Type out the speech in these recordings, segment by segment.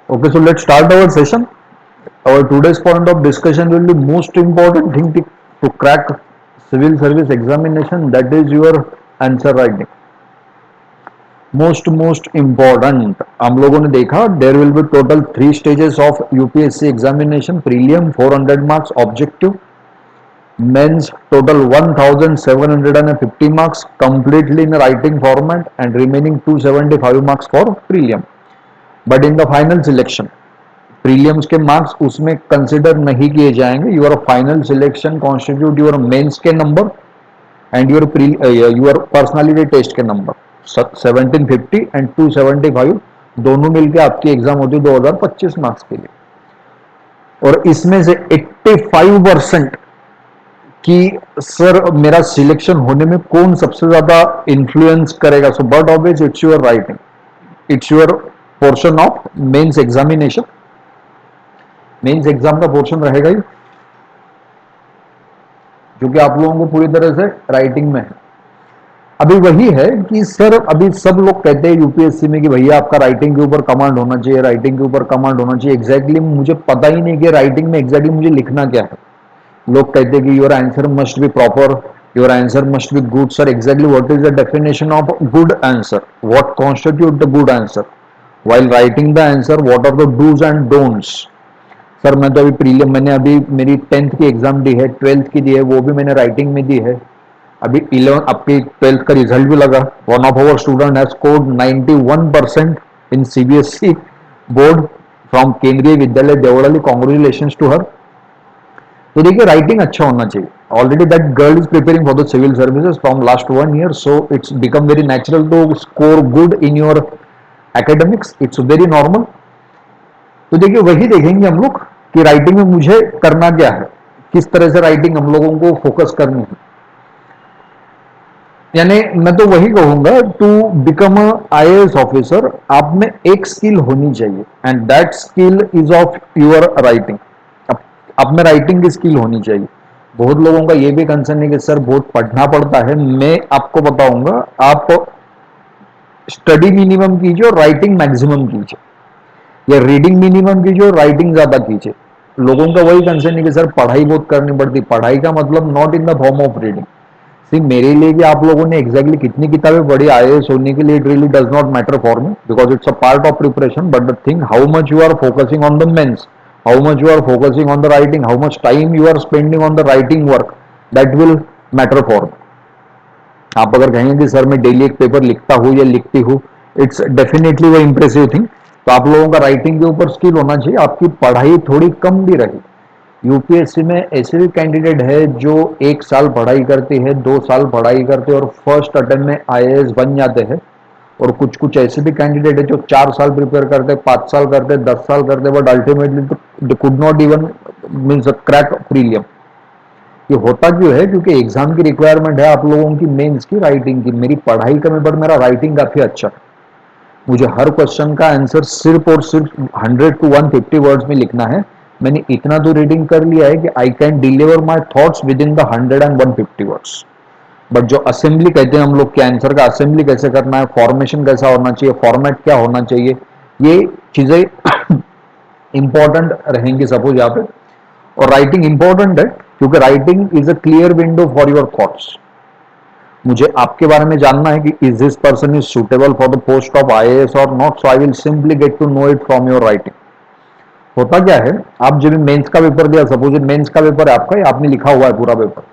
Okay, so let's start our session. Our today's point of discussion will be most important thing to crack civil service examination, that is your answer writing. Most important हम लोगों ने देखा there will be total 3 stages of UPSC examination: prelim 400 marks, objective, men's total 1750 marks completely in writing format, and remaining 275 marks for prelim. But in the final selection, prelims के marks उसमें consider नहीं किए जाएंगे. Your final selection constitute your mains के number and your personality test के number. 1750 and 275 दोनों मिलकर आपकी एग्जाम होती है 2025 मार्क्स के लिए. और इसमें से 85% कि सर मेरा सिलेक्शन होने में कौन सबसे ज्यादा इन्फ्लुएंस करेगा. So but obvious it's your writing, it's your portion of mains examination. Mains exam का पोर्शन रहेगा ही जो कि आप लोगों को पूरी तरह से राइटिंग में है. अभी वही है कि सर अभी सब लोग कहते हैं यूपीएससी में कि भैया आपका राइटिंग के ऊपर कमांड होना चाहिए, राइटिंग के ऊपर कमांड होना चाहिए. एग्जैक्टली मुझे पता ही नहीं कि राइटिंग में एग्जैक्टली मुझे लिखना क्या है. लोग कहते हैं कि your answer must B proper, your answer must be good. Sir exactly what is the definition of good answer, what constitute the good answer while writing the answer, what are the do's and don'ts. Sir मैं तो अभी prelim, मैंने अभी मेरी 10th की exam दी है, 12th की दी है, वो भी मैंने राइटिंग में दी है. अभी 11 आपकी 12th का रिजल्ट भी लगा. One of our student has scored 91% in CBSE board from Kendriya Vidyalaya देवड़ाली. Congratulations to her. तो देखिए राइटिंग अच्छा होना चाहिए. Already that girl is preparing for the civil services from last 1 year, so it's become very natural to score good in your academics. It's very normal. तो देखिए वही देखेंगे हम लोग कि राइटिंग में मुझे करना क्या है, किस तरह से राइटिंग हम लोगों को फोकस करनी है. यानी मैं तो वही कहूंगा to become a IAS officer आप में एक स्किल होनी चाहिए and that skill is of your writing. आप में राइटिंग की स्किल होनी चाहिए. बहुत लोगों का ये भी कंसर्न है कि सर बहुत पढ़ना पड़ता है. मैं आपको बताऊंगा आप स्टडी मिनिमम कीजिए और राइटिंग मैक्सिमम कीजिए, या रीडिंग मिनिमम कीजिए और राइटिंग ज्यादा कीजिए. लोगों का वही कंसर्न है कि सर पढ़ाई बहुत करनी पड़ती. पढ़ाई का मतलब not in the form of reading. See मेरे लिए कि आप लोगों ने एग्जैक्टली कितनी किताबें पढ़ी आईएएस होने के लिए, it really does not matter for me because it's a part of preparation. But the thing how much you are focusing on the mains, how much you are focusing on the writing, how much time you are spending on the writing work, that will matter for me. आप अगर कहेंगे कि sir मैं daily एक paper लिखता हूँ या लिखती हूँ, इट्स डेफिनेटली वो इंप्रेसिव थिंग. तो आप लोगों का राइटिंग के ऊपर स्किल होना चाहिए. आपकी पढ़ाई थोड़ी कम भी रही. यूपीएससी में ऐसे भी कैंडिडेट है जो 1 साल पढ़ाई करते हैं, 2 साल पढ़ाई करते हैं और फर्स्ट अटेम्प्ट में आईएएस बन जाते हैं. और कुछ कुछ ऐसे भी कैंडिडेट है जो 4 साल प्रिपेयर करते, 5 साल करते, 10 साल करते, but ultimately they could not even means crack prelim. ये होता क्यों है? क्योंकि एग्जाम की रिक्वायरमेंट है आप लोगों की मेंस की राइटिंग की. मेरी पढ़ाई कम है बट मेरा राइटिंग काफी अच्छा है. मुझे हर क्वेश्चन का आंसर सिर्फ और सिर्फ 100 to 150 वर्ड्स में लिखना है. मैंने इतना तो रीडिंग कर लिया है कि I can deliver my thoughts with in the 100 and 150 words. But जो असेंबली कहते हैं हम लोग के आंसर का असेंबली कैसे करना है, फॉर्मेशन कैसा होना चाहिए, फॉर्मेट क्या होना चाहिए, ये चीजें इंपॉर्टेंट रहेंगी सपोज यहाँ पे. और राइटिंग इंपॉर्टेंट है क्योंकि writing is a clear window for your thoughts. मुझे आपके बारे में जानना है कि is this person is suitable for the post of IAS और not. So I will simply get to know it from your writing. होता क्या है, आप जब मेंस का पेपर दिया, सपोज मेंस का पेपर है आपका, आपने लिखा हुआ है पूरा पेपर,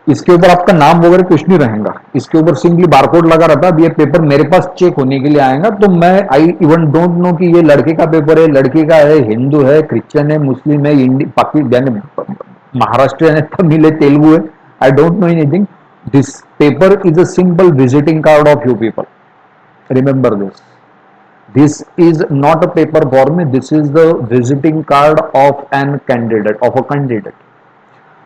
इसके ऊपर आपका नाम वगैरह कुछ नहीं रहेगा. इसके ऊपर सिंपली बारकोड लगा रहता है. अब ये पेपर मेरे पास चेक होने के लिए आएगा तो मैं आई इवन डोंट नो कि ये लड़के का पेपर है, लड़की का है, हिंदू है, क्रिश्चियन है, मुस्लिम है, पाकिस्तान, महाराष्ट्र है, तमिल है, तेलुगु है. I don't know anything. This paper is a simple visiting card of you people. Remember this. This is not a paper for me. This is the visiting card of an candidate, of a candidate.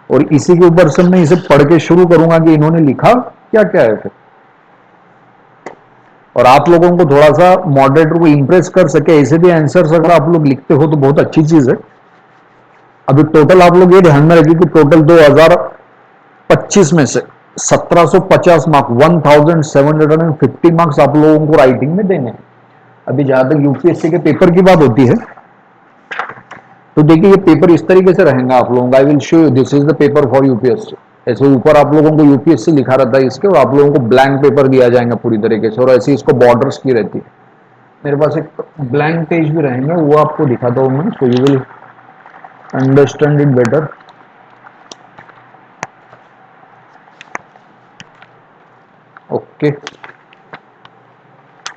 और इसी के ऊपर से मैं इसे पढ़ के शुरू करूंगा कि इन्होंने लिखा क्या क्या है फिर. और आप लोगों को थोड़ा सा मॉडरेटर को इंप्रेस कर सके ऐसे भी आंसर्स अगर आप लोग लिखते हो तो बहुत अच्छी चीज है. अभी टोटल आप लोग ये ध्यान में रखिए कि टोटल 2025 में से 1750 मार्क्स, 1750 मार्क्स आप लोगों को राइटिंग में देने हैं. अभी जहां तक यूपीएससी के पेपर की बात होती है, तो देखिए ये पेपर इस तरीके से रहेगा आप लोगों का। I will show you, this is the paper for UPSC. ऐसे ऊपर आप लोगों को यूपीएससी लिखा रहता है इसके, और आप लोगों को ब्लैंक पेपर दिया जाएगा पूरी तरीके से, और ऐसे इसको बॉर्डर्स की रहती है। मेरे पास एक ब्लैंक पेज भी रहेंगे, वो आपको दिखाता हूँ मैं, so you will understand it better. Okay,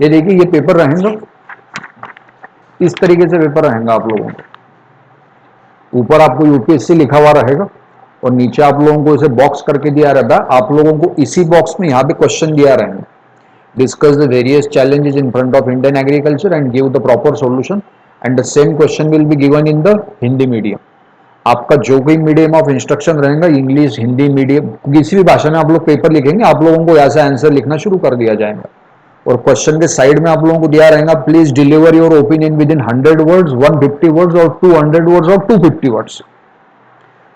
ये देखिए ये पेपर रहेगा, इस तरीके से पेपर रहेगा आप लोगों को। ऊपर आपको यूपीएससी लिखा हुआ रहेगा, और नीचे आप लोगों को इसे बॉक्स करके दिया रहता है। आप लोगों को इसी बॉक्स में यहाँ पे क्वेश्चन दिया रहेगा, discuss the various challenges in front of Indian agriculture and give the proper solution, and the same question will be given in the Hindi medium. आपका जो कोई मीडियम ऑफ इंस्ट्रक्शन रहेगा, इंग्लिश, हिंदी मीडियम, किसी भी भाषा में आप लोग पेपर लिखेंगे, आप लोगों को यहाँ से आंसर लिखना शुरू कर दिया जाएगा। और क्वेश्चन के साइड में आप लोगों को दिया रहेगा, please deliver your opinion with in 100 words, 150 words और 200 वर्ड्स और 250 वर्ड्स।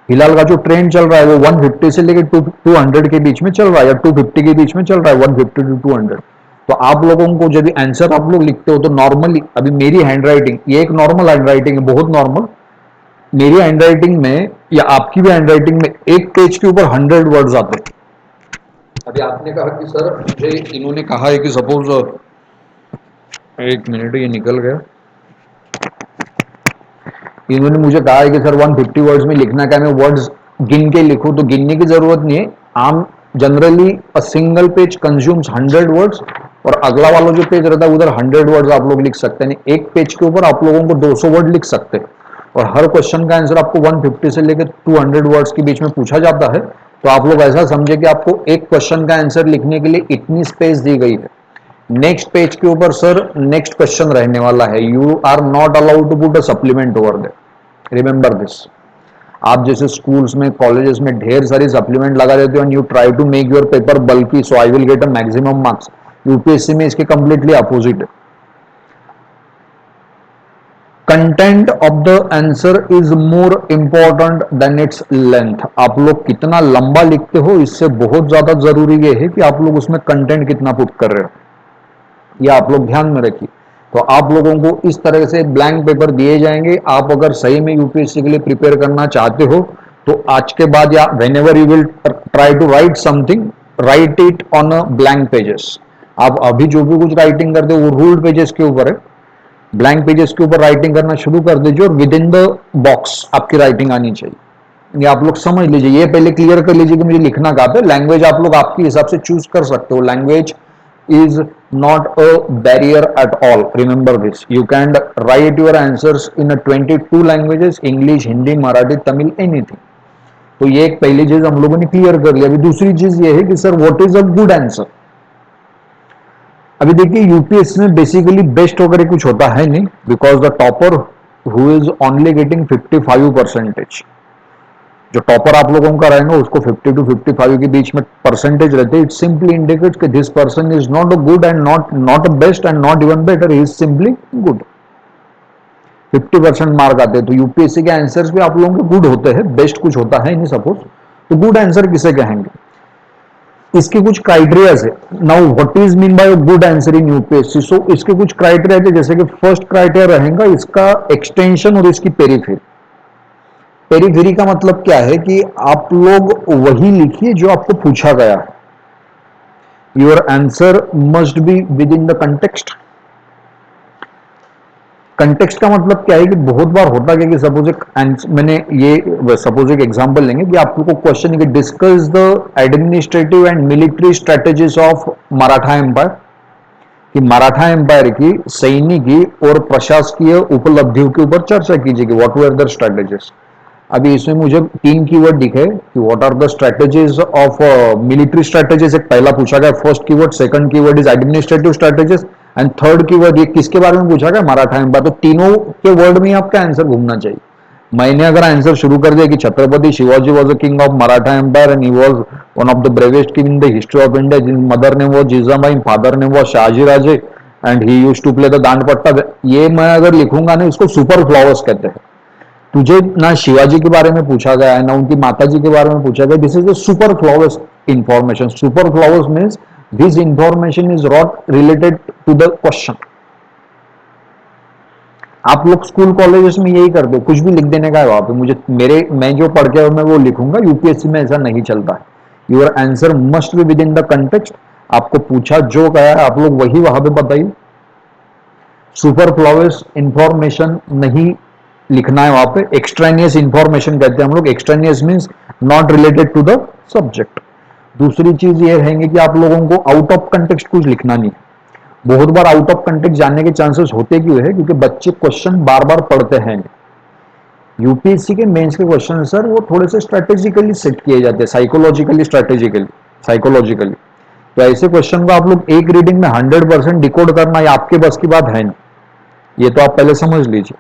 फिलहाल का जो ट्रेंड चल रहा है वो 150 से लेकर 200 के बीच में चल रहा है, या 250 के बीच में चल रहा है, 150 to 200। तो आप लोगों को जब आंसर आप लोग लिखते हो तो नॉर्मली, अभी मेरी हैंड राइटिंग, ये एक नॉर्मल हैंड राइटिंग है, बहुत नॉर्मल। मेरी हैंड राइटिंग में या आपकी भी हैंड राइटिंग में एक पेज के ऊपर 100 वर्ड्स आते हैं। अभी आपने कहा कि सर मुझे, इन्होंने कहा है कि सपोज, एक मिनट ये निकल गया, इन्होंने मुझे कहा है कि सर 150 वर्ड्स में लिखना, क्या मैं वर्ड्स गिन के लिखूं? तो गिनने की जरूरत नहीं है। आम generally a single page consumes 100 words, और अगला वाला जो पेज रहता है उधर 100 वर्ड्स आप लोग लिख सकते हैं। एक पेज के ऊपर आप लोगों को 200 वर्ड लिख सकते हैं, और हर क्वेश्चन का आंसर आपको 150 से लेकर 200 वर्ड्स के बीच में पूछा जाता है। तो आप लोग ऐसा समझे कि आपको एक क्वेश्चन का आंसर लिखने के लिए इतनी स्पेस दी गई है। नेक्स्ट पेज के ऊपर सर नेक्स्ट क्वेश्चन रहने वाला है, you are not allowed to put a supplement over there, remember this. आप जैसे स्कूल्स में, कॉलेजेस में ढेर सारी सप्लीमेंट लगा देते हो, and you try to make your paper bulky, so I will get a maximum marks. UPSC में इसके कंप्लीटली अपोजिट है। Content of the answer is more important than its length. आप लोग कितना लंबा लिखते हो, इससे बहुत ज्यादा जरूरी ये है कि आप लोग उसमें कंटेंट कितना पुट कर रहे हो, ये आप लोग ध्यान में रखिए। तो आप लोगों को इस तरह से ब्लैंक पेपर दिए जाएंगे। आप अगर सही में यूपीएससी के लिए प्रिपेयर करना चाहते हो, तो आज के बाद या whenever you will try to write something, write it on a blank pages. आप अभी जो भी कुछ राइटिंग करते हो वो रूल्ड पेजेस के ऊपर है, ब्लैंक पेजेस के ऊपर राइटिंग करना शुरू कर दीजिए, और विद इन द बॉक्स आपकी राइटिंग आनी चाहिए। ये आप लोग समझ लीजिए, ये पहले क्लियर कर लीजिए कि मुझे लिखना कहाँ पे। लैंग्वेज आप लोग आपके हिसाब से चूज कर सकते हो, language is not a barrier at all. Remember this. You can write your answers in a 22 languages, English, Hindi, Marathi, Tamil, anything. तो ये एक पहली चीज हम लोगों ने क्लियर कर लिया। अभी दूसरी चीज ये है कि sir what is a good answer. अभी देखिए यूपीएससी में बेसिकली बेस्ट वगैरह कुछ होता है नहीं, because the topper who is only getting 55%, जो टॉपर आप लोगों का रहेगा उसको 50 to 55 के बीच में परसेंटेज रहते हैं। इट सिंपली इंडिकेट्स कि this person is not a good and not a best and not even better, he is simply good. 50% mark आते हैं। तो यूपीएससी के आंसर्स भी आप लोगों के गुड होते हैं, बेस्ट कुछ होता है नहीं सपोज। तो गुड आंसर किसे कहेंगे, इसके कुछ क्राइटेरियाज है। Now what is mean by good answer in UPSC. So इसके कुछ क्राइटेरिया है, जैसे कि फर्स्ट क्राइटेरिया रहेगा इसका एक्सटेंशन और इसकी पेरीफेरी। पेरीफेरी का मतलब क्या है कि आप लोग वही लिखिए जो आपको पूछा गया है। Your answer must be within the context. Context का मतलब क्या है कि बहुत बार होता है कि सपोज एक मैंने ये सपोज एक एग्जांपल लेंगे कि आप लोग को क्वेश्चन है कि discuss the administrative and military strategies of Maratha empire, कि मराठा एम्पायर की सैनिकी और प्रशासकीय उपलब्धियों के ऊपर चर्चा कीजिए कि व्हाट वर द स्ट्रेटेजीज। अभी इसमें मुझे 3 कीवर्ड दिखे कि what are the strategies of military strategies, एक पहला पूछा गया first keyword, second keyword is administrative strategies, and third keyword ये किसके बारे में पूछा गया, मराठा एम्पायर। तो तीनों के वर्ड में आपका आंसर घूमना चाहिए। मैंने अगर आंसर शुरू कर दिया कि Chhatrapati Shivaji was a king of Maratha empire and he was one of the bravest king in the history of India, जिन mother name was Jijabai, father name was Shahaji Raje and he used to play the dand patta, ये मैं अगर लिखूंगा ना, इसको सुपर फ्लावर्स कहते हैं। तुझे ना शिवाजी के बारे में पूछा गया है ना उनकी माताजी के बारे में पूछा गया, this is the superfluous information. Superfluous means this information is not related to the question. आप लोग स्कूल कॉलेजेस में यही करते हो, कुछ भी लिख देने का है वहां पे, मुझे मेरे मैं जो पढ़ के मैं वो लिखूंगा। यूपीएससी में ऐसा नहीं चलता है। Your answer must be within the context. आपको पूछा जो गया है आप लोग वही वहां पे बताइए। सुपर फ्लॉवेस इंफॉर्मेशन नहीं लिखना है वहां पे। एक्सट्रेनियस इंफॉर्मेशन कहते हैं हम लोग। Extraneous means not related to the subject. दूसरी चीज ये रहेंगे कि आप लोगों को आउट ऑफ कंटेक्स्ट कुछ लिखना नहीं है। बहुत बार आउट ऑफ कंटेक्स्ट जानने के चांसेस होते क्यों है? क्योंकि बच्चे क्वेश्चन बार बार पढ़ते हैं। यूपीएससी के मेंस के क्वेश्चन सर वो थोड़े से स्ट्रेटेजिकली सेट किए जाते हैं, साइकोलॉजिकली स्ट्रेटेजिकली साइकोलॉजिकली। तो ऐसे क्वेश्चन को आप लोग एक रीडिंग में 100% डिकोड करना ये आपके बस की बात है नहीं। ये तो आप पहले समझ लीजिए।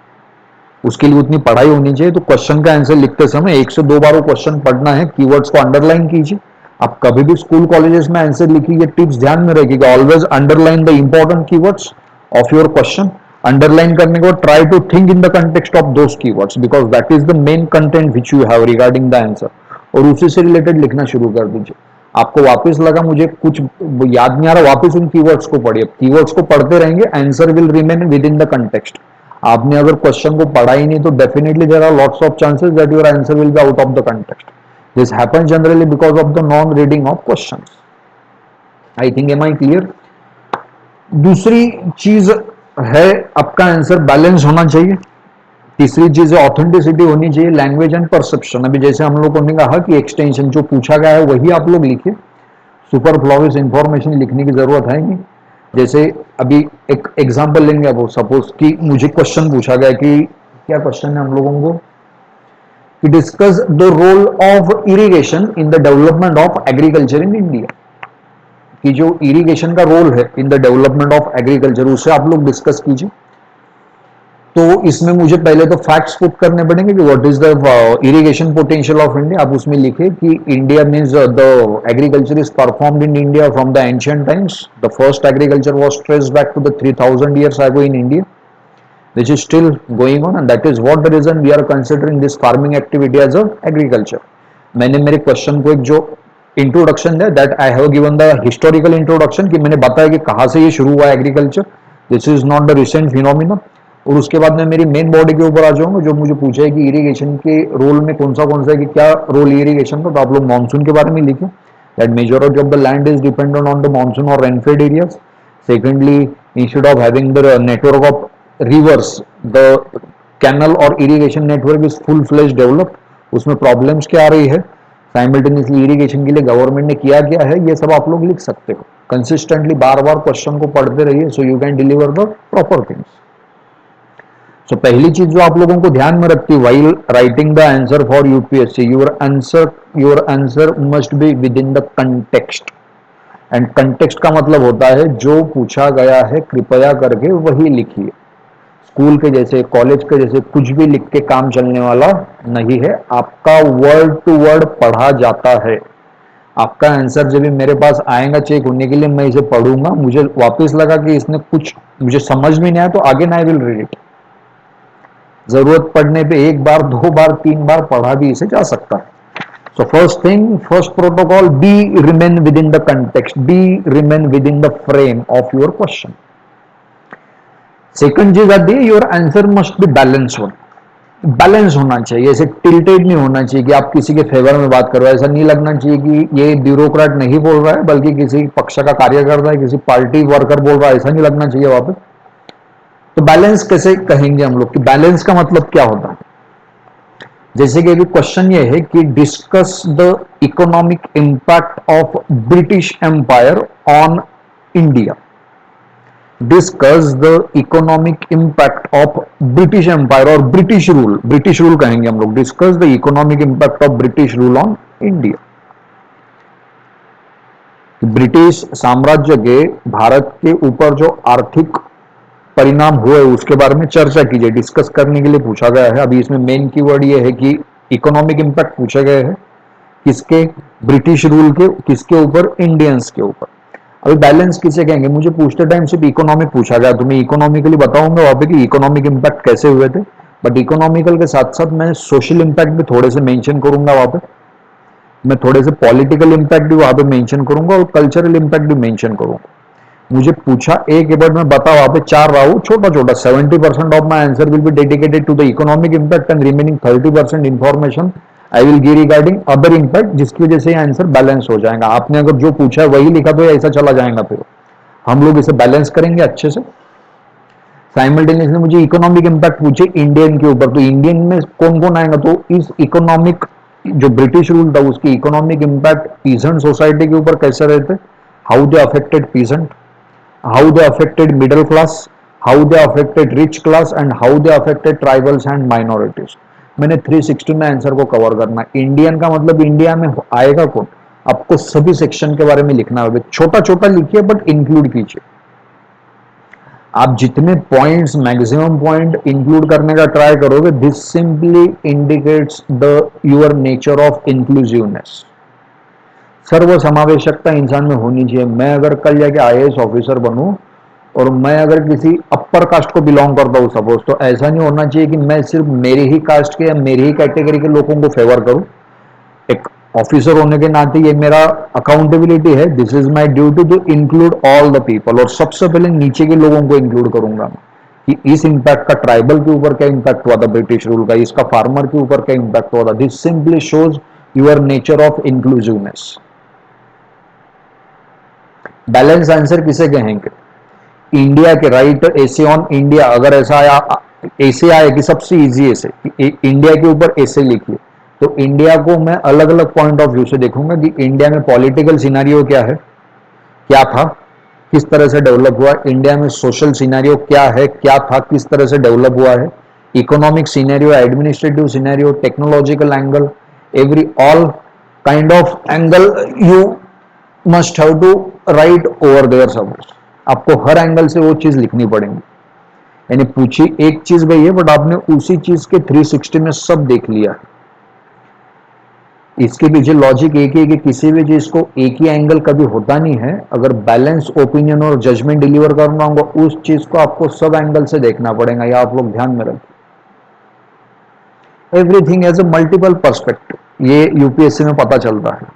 उसके लिए उतनी पढ़ाई होनी चाहिए। तो क्वेश्चन का आंसर लिखते समय 1 से 2 बार वो क्वेश्चन पढ़ना है। कीवर्ड्स को अंडरलाइन कीजिए। आप कभी भी स्कूल कॉलेजेस में आंसर लिखिए, ये टिप्स ध्यान में रखिएगा। Always underline the important keywords of your question. Underline करने के बाद try to think in the context of those keywords, because that is the main content which you have regarding the answer. और उसी से related लिखना शुरू कर दीजिए। आपको वापस लगा मुझे कुछ याद नहीं आ रहा, वापस उन कीवर्ड्स को पढ़िए। कीवर्ड्स को पढ़ते रहेंगे, answer will remain within the context. आपने अगर क्वेश्चन को पढ़ा ही नहीं तो definitely there are lots of chances that your answer will be out of the context. This happens generally because of the non reading of questions. I think am I clear? दूसरी चीज है आपका answer balance होना चाहिए। तीसरी चीज है authenticity होनी चाहिए, लैंग्वेज एंड परसेप्शन। अभी जैसे हम लोगों ने कहा कि एक्सटेंशन जो पूछा गया है वही आप लोग लिखिए। सुपर फ्लॉविस इंफॉर्मेशन लिखने की जरूरत है नहीं। जैसे अभी एक एग्जांपल लेंगे। अब सपोज कि मुझे क्वेश्चन पूछा गया कि क्या क्वेश्चन है हम लोगों को कि discuss the role of irrigation in the development of agriculture in India. कि जो इरिगेशन का रोल है in the development of agriculture उसे आप लोग डिस्कस कीजिए। तो इसमें मुझे पहले तो फैक्ट्स पुट करने पड़ेंगे कि what is the irrigation potential of India. आप उसमें लिखे कि India means the agriculture is performed in India from the ancient times. The first agriculture was traced back to the 3000 years ago in India, which is still going on, and that is what the reason we are considering this farming activity as a agriculture. मैंने मेरे question को एक जो introduction है that I have given the historical introduction कि मैंने बताया कि कहाँ से ये शुरू हुआ agriculture. This is not the recent phenomena. और उसके बाद मैं मेरी मेन बॉडी के ऊपर आ जाऊंगा जो मुझे पूछा है कि इरिगेशन के रोल में कौन सा है कि क्या रोल इरिगेशन का। तो आप लोग मानसून के बारे में लिखें that majority of the land is dependent on the monsoon और rainfed areas. Secondly, instead of having the network of rivers, the canal और irrigation network is full fledge developed. उसमें प्रॉब्लम्स क्या आ रही है, साइमल्टेनियसली इरिगेशन के लिए government ने किया क्या है, ये सब आप लोग लिख सकते हो। कंसिस्टेंटली बार बार क्वेश्चन को पढ़ते रहिए so you can deliver the proper things. So पहली चीज जो आप लोगों को ध्यान में रखती है while writing the answer for UPSC, your answer must be within the context. And context का मतलब होता है जो पूछा गया है कृपया करके वही लिखिए। स्कूल के जैसे, कॉलेज के जैसे कुछ भी लिख के काम चलने वाला नहीं है। आपका वर्ड टू वर्ड पढ़ा जाता है। आपका आंसर जब भी मेरे पास आएगा चेक होने के लिए, मैं इसे पढ़ूंगा, मुझे वापस लगा कि इसने कुछ मुझे समझ में नहीं आया तो आगे आई विल रीड इट। जरूरत पड़ने पे 1 बार 2 बार 3 बार पढ़ा भी इसे जा सकता है। So first thing, first protocol, be remain within the context, be remain within the frame of your question. Second चीज आती है your answer must be balanced one. Balance होना चाहिए, ऐसे टिल्टेड नहीं होना चाहिए कि आप किसी के फेवर में बात करो। ऐसा नहीं लगना चाहिए कि ये ब्यूरोक्रेट नहीं बोल रहा है बल्कि किसी पक्ष का कार्यकर्ता है, किसी पार्टी वर्कर बोल रहा है, ऐसा नहीं लगना चाहिए वहां पे। तो बैलेंस कैसे कहेंगे हम लोग कि बैलेंस का मतलब क्या होता है? जैसे कि अभी क्वेश्चन ये है कि discuss the economic impact of British empire on India. Discuss the economic impact of British empire और ब्रिटिश रूल कहेंगे हम लोग। Discuss the economic impact of British rule on India. British साम्राज्य के भारत के ऊपर जो आर्थिक परिणाम हुए उसके बारे में चर्चा कीजिए। डिस्कस करने के लिए पूछा गया है। अभी इसमें मेन कीवर्ड ये है कि इकोनॉमिक इंपैक्ट पूछे गए हैं किसके, ब्रिटिश रूल के, किसके ऊपर, इंडियंस के ऊपर। अभी बैलेंस किसे कहेंगे, मुझे पूछते टाइम सिर्फ इकोनॉमिक पूछा गया तो मैं इकोनॉमिकली बताऊंगा वहां पे कि इकोनॉमिक इंपैक्ट कैसे हुए थे। बट इकोनॉमिकल के साथ साथ मैं सोशल इंपैक्ट भी थोड़े से मेंशन करूंगा वहां पे। मैं थोड़े से पॉलिटिकल इंपैक्ट भी वहां पे मेंशन करूंगा और कल्चरल इंपैक्ट भी मेंशन करूंगा। मुझे पूछा एक बट मैं बता वहां पे चार रहा हूं छोटा छोटा 70% of my answer will be dedicated to the economic impact and remaining 30% information I will give regarding other impact, जिसकी वजह से आंसर बैलेंस हो जाएगा। आपने अगर जो पूछा है वही लिखा तो ऐसा चला जाएगा, फिर हम लोग इसे बैलेंस करेंगे अच्छे से। साइमल्टेनियसली मुझे इकोनॉमिक इम्पैक्ट पूछे इंडियन के ऊपर, तो इंडियन में कौन कौन आएगा, तो इस इकोनॉमिक जो ब्रिटिश रूल था उसकी इकोनॉमिक इम्पैक्ट पीजेंट सोसाइटी के ऊपर कैसे रहते, how they affected peasant, how they affected middle class, how they affected rich class and how they affected tribals and minorities। मैंने 360 में आंसर को कवर करना है। इंडियन का मतलब इंडिया में आएगा कौन, आपको सभी सेक्शन के बारे में लिखना होगा, छोटा छोटा लिखिए बट इंक्लूड कीजिए। आप जितने पॉइंट्स मैक्सिमम पॉइंट इंक्लूड करने का ट्राई करोगे, this simply indicates the your nature of inclusiveness. सर्व समावेशकता इंसान में होनी चाहिए। मैं अगर कल जाके आईएएस ऑफिसर बनूं और मैं अगर किसी अपर कास्ट को बिलोंग करता हूं सपोज, तो ऐसा नहीं होना चाहिए कि मैं सिर्फ मेरे ही कास्ट के या मेरी ही कैटेगरी के लोगों को फेवर करूं। एक ऑफिसर होने के नाते ये मेरा अकाउंटेबिलिटी है, this is my duty to include all the people, और सबसे पहले नीचे के लोगों को इंक्लूड करूंगा कि इस इंपैक्ट का ट्राइबल के ऊपर क्या इंपैक्ट हुआ था ब्रिटिश रूल का, इसका फार्मर के ऊपर क्या इंपैक्ट हुआ था। This simply shows your nature of inclusiveness. Balance answer किसे कहेंगे, इंडिया के राइट ऐसे ऑन इंडिया, अगर ऐसा आया ऐसे आए कि सबसे इजी ऐसे इंडिया के ऊपर ऐसे लिखिए, तो इंडिया को मैं अलग अलग पॉइंट ऑफ व्यू से देखूंगा कि इंडिया में पॉलिटिकल सिनारियो क्या है, क्या था, किस तरह से डेवलप हुआ, इंडिया में सोशल सिनेरियो क्या है, क्या था, किस तरह से डेवलप हुआ है, economic scenario, administrative scenario, technological angle, every all kind of angle you must have to write over there suppose. आपको हर एंगल से वो चीज लिखनी पड़ेगी। यानी पूछी एक चीज गई है बट आपने उसी चीज के 360 में सब देख लिया। इसके पीछे लॉजिक एक ही है कि किसी भी चीज को एक ही एंगल कभी होता नहीं है। अगर बैलेंस ओपिनियन और जजमेंट डिलीवर करना होगा उस चीज को आपको सब एंगल से देखना पड़ेगा, या आप लोग ध्यान में रखें। Everything as a multiple perspective, ये यूपीएससी में पता चलता है।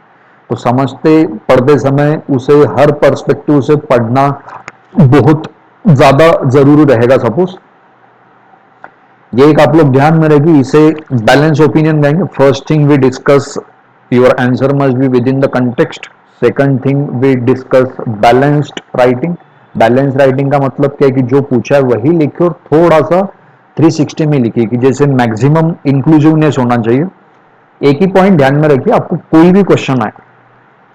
तो समझते पढ़ते समय उसे हर पर्सपेक्टिव से पढ़ना बहुत ज्यादा जरूरी रहेगा। सपोज ये एक आप लोग ध्यान में रखिए, इसे बैलेंस ओपिनियन कहेंगे। First thing we discuss your answer must be within the context. Second thing we discuss balanced writing. Balance writing का मतलब क्या है कि जो पूछा है वही लिखे और थोड़ा सा 360 में लिखिए कि जैसे मैक्सिमम इंक्लूसिवनेस होना चाहिए। एक ही पॉइंट ध्यान में रखिए, आपको कोई भी क्वेश्चन आए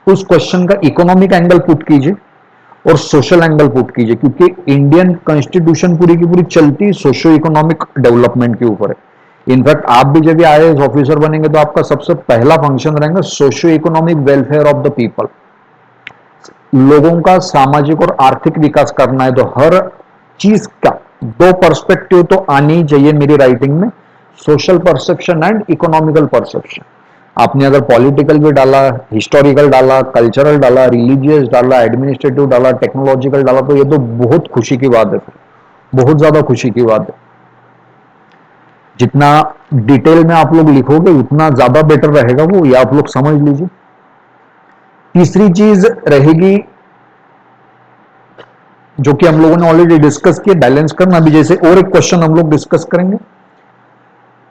उस क्वेश्चन का इकोनॉमिक एंगल पुट कीजिए और सोशल एंगल पुट कीजिए, क्योंकि इंडियन कॉन्स्टिट्यूशन पूरी की पूरी चलती सोशियो इकोनॉमिक डेवलपमेंट के ऊपर है। इनफैक्ट आप भी जब आईएएस ऑफिसर बनेंगे तो आपका सबसे पहला फंक्शन रहेगा socio economic welfare of the people. लोगों का सामाजिक और आर्थिक विकास करना है, तो हर चीज का दो पर्सपेक्टिव तो आनी ही चाहिए मेरी राइटिंग में, social perception and economical perception. आपने अगर पॉलिटिकल भी डाला, हिस्टोरिकल डाला, कल्चरल डाला, रिलीजियस डाला, एडमिनिस्ट्रेटिव डाला, टेक्नोलॉजिकल डाला, तो ये तो बहुत खुशी की बात है, बहुत ज्यादा खुशी की बात है। जितना डिटेल में आप लोग लिखोगे उतना ज्यादा बेटर रहेगा वो, ये आप लोग समझ लीजिए। तीसरी चीज रहेगी जो कि हम लोगों ने ऑलरेडी डिस्कस किया, बैलेंस करना भी। जैसे और एक क्वेश्चन हम लोग डिस्कस करेंगे,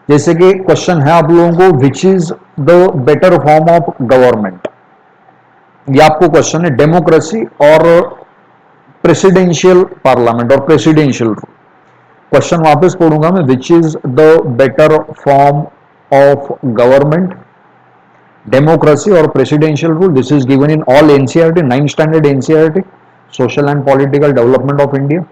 जैसे कि क्वेश्चन है आप लोगों को, which is the better form of government. ये आपको क्वेश्चन है, डेमोक्रेसी और प्रेसिडेंशियल पार्लियामेंट और प्रेसिडेंशियल रूल। क्वेश्चन वापस पढ़ूंगा मैं, which is the better form of government, democracy और presidential rule. This is given in all NCERT, 9th standard NCERT, social and political development of India.